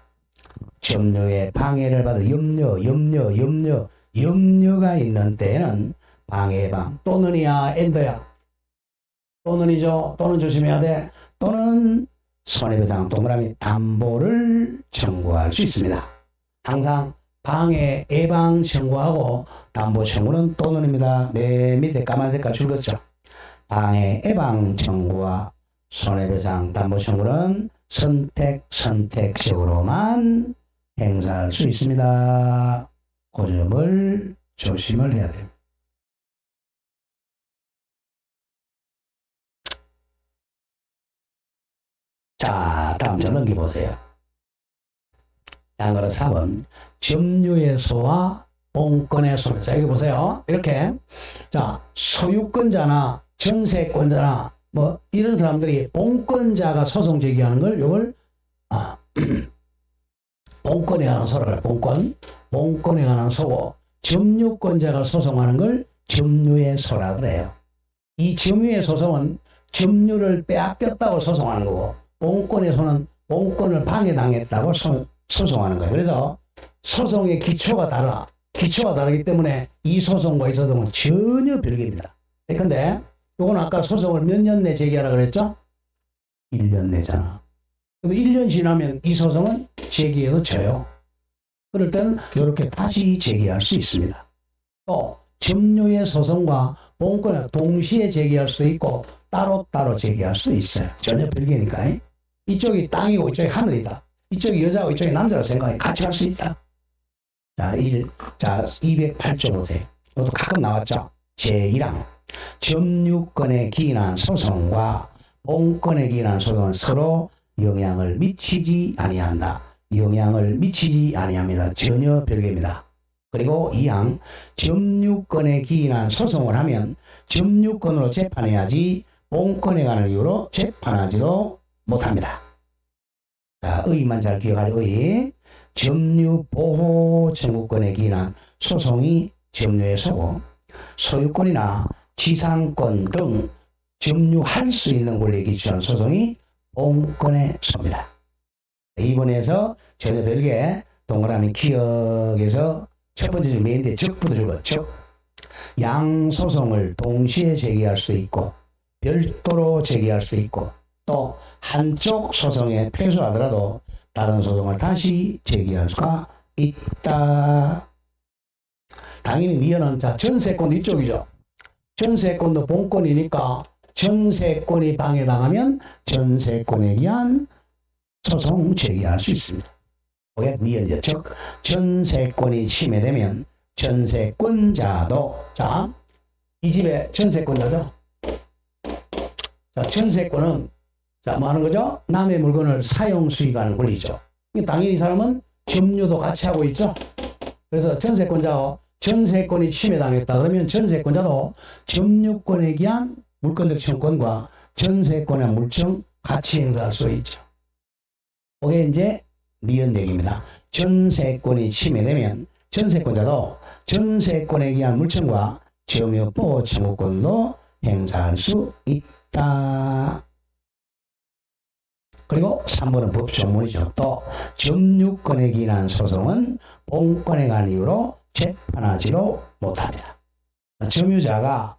점유의 방해를 받을 염려가 있는 때에는 방해 예방 또는이야 엔더야 또는이죠. 또는 조심해야 돼. 또는 손해배상 동그라미 담보를 청구할 수 있습니다. 항상 방해 예방 청구하고 담보 청구는 또는입니다. 맨 밑에 까만 색깔 줄 긋죠. 방해 예방 청구와 손해배상 담보 청구는 선택적으로만 행사할 수 있습니다. 그 점을 조심을 해야 됩니다. 자, 다음 점 넘겨보세요. 양거로 4번 점유의소와 본권의 소멸. 자, 여기 보세요. 이렇게 자, 소유권자나 전세권자나 뭐 이런 사람들이 본권자가 소송 제기하는 걸 요걸 본권에 관한 소를 본권에 관한 소고 점유권자가 소송하는 걸 점유의 소라 그래요. 이 점유의 소송은 점유를 빼앗겼다고 소송하는 거고 본권의 소는 본권을 방해당했다고 소송하는 거예요. 그래서 소송의 기초가 다르기 때문에 이 소송과 이 소송은 전혀 별개입니다. 근데 요건 아까 소송을 몇 년 내 제기하라 그랬죠? 1년 내잖아. 그럼 1년 지나면 이 소송은 제기해도 져요. 그럴 때는 이렇게 다시 제기할 수 있습니다. 또 점유의 소송과 본권을 동시에 제기할 수 있고 따로따로 제기할 수 있어요. 전혀 별개니까. 이쪽이 땅이고 이쪽이 하늘이다. 이쪽이 여자고 이쪽이 남자라고 생각해. 같이 할 수 있다. 자, 208조 보세요. 이것도 가끔 나왔죠. 제1항. 점유권에 기인한 소송과 본권에 기인한 소송은 서로 영향을 미치지 아니한다. 영향을 미치지 아니합니다. 전혀 별개입니다. 그리고 2항. 점유권에 기인한 소송을 하면 점유권으로 재판해야지 본권에 관한 이유로 재판하지도 못합니다. 자, 의의만 잘 기억하죠. 의의. 점유보호 청구권에 기인한 소송이 점유의 소고 소유권이나 지상권 등 점유할 수 있는 권리에 기초한 소송이 본권의 소입니다. 이번에서 전혀 별개 동그라미 기억에서 첫 번째 중 메인데 적부터 줄거 적. 양소송을 동시에 제기할 수 있고 별도로 제기할 수 있고 또 한쪽 소송에 패소하더라도 다른 소송을 다시 제기할 수가 있다. 당연히 미연은 자 전세권 이쪽이죠. 전세권도 본권이니까 전세권이 방해당하면 전세권에 의한 소송 제기할 수 있습니다. 그게 미연이죠. 즉 전세권이 침해되면 전세권자도 자 이 집의 전세권자죠. 자, 전세권은 자, 뭐 하는 거죠? 남의 물건을 사용 수익하는 권리죠. 당연히 이 사람은 점유도 같이 하고 있죠. 그래서 전세권자가 전세권이 침해당했다 그러면 전세권자도 점유권에 기한 물권적 청권과 전세권의 물청 같이 행사할 수 있죠. 그게 이제 니은얘기입니다. 전세권이 침해되면 전세권자도 전세권에 기한 물청과 점유보호 청구권도 행사할 수 있다. 그리고 3번은 법조문이죠. 또 점유권에 기인한 소송은 본권에 관한 이유로 재판하지도 못합니다. 점유자가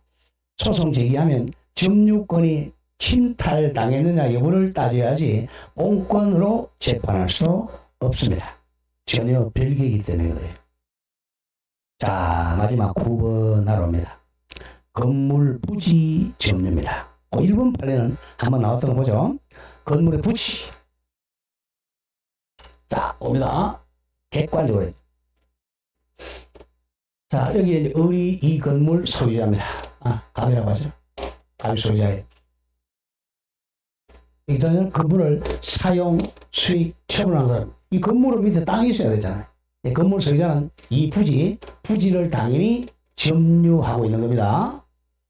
소송 제기하면 점유권이 침탈당했느냐 여부를 따져야지 본권으로 재판할 수 없습니다. 전혀 별개이기 때문에 그래요. 자, 마지막 9번 나옵니다. 건물 부지 점유입니다. 1번 판례는 한번 나왔던 거 보죠. 건물의 부지. 자, 옵니다. 객관적으로. 자, 여기 을이 이 건물 소유자입니다. 갑이라고 하죠. 갑이 소유자예요. 일단은 건물을 사용, 수익, 처분하는 사람. 이 건물 밑에 땅이 있어야 되잖아요. 건물 소유자는 이 부지를 당연히 점유하고 있는 겁니다.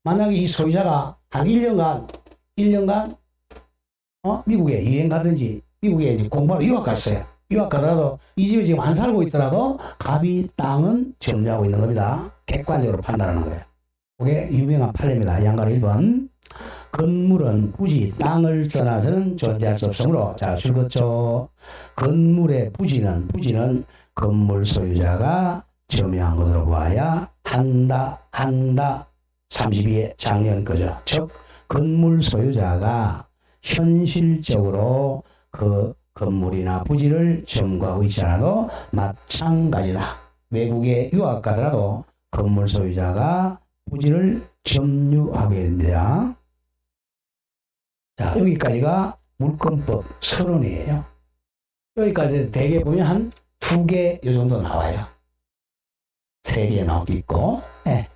만약에 이 소유자가 한 1년간 미국에 여행 가든지 미국에 이제 공부하러 유학 갔어요. 유학 가더라도 이 집에 지금 안 살고 있더라도 갑이 땅은 점유하고 있는 겁니다. 객관적으로 판단하는 거예요. 그게 유명한 판례입니다. 양가로 1번. 건물은 부지, 땅을 떠나서는 존재할 수 없으므로, 자, 줄 긋죠. 건물의 부지는 건물 소유자가 점유한 것으로 보아야 한다. 32의 작년 거죠. 즉, 건물 소유자가 현실적으로 그 건물이나 부지를 점유하고 있지 않아도 마찬가지다. 외국에 유학 가더라도 건물 소유자가 부지를 점유하게 됩니다. 자, 여기까지가 물권법 서론이에요. 여기까지 대개 보면 한 2개 요 정도 나와요. 3개 나오고 있고,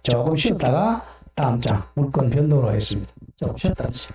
조금 쉬었다가 다음 장 물권 변동으로 하겠습니다. 조금 쉬었다 하시죠.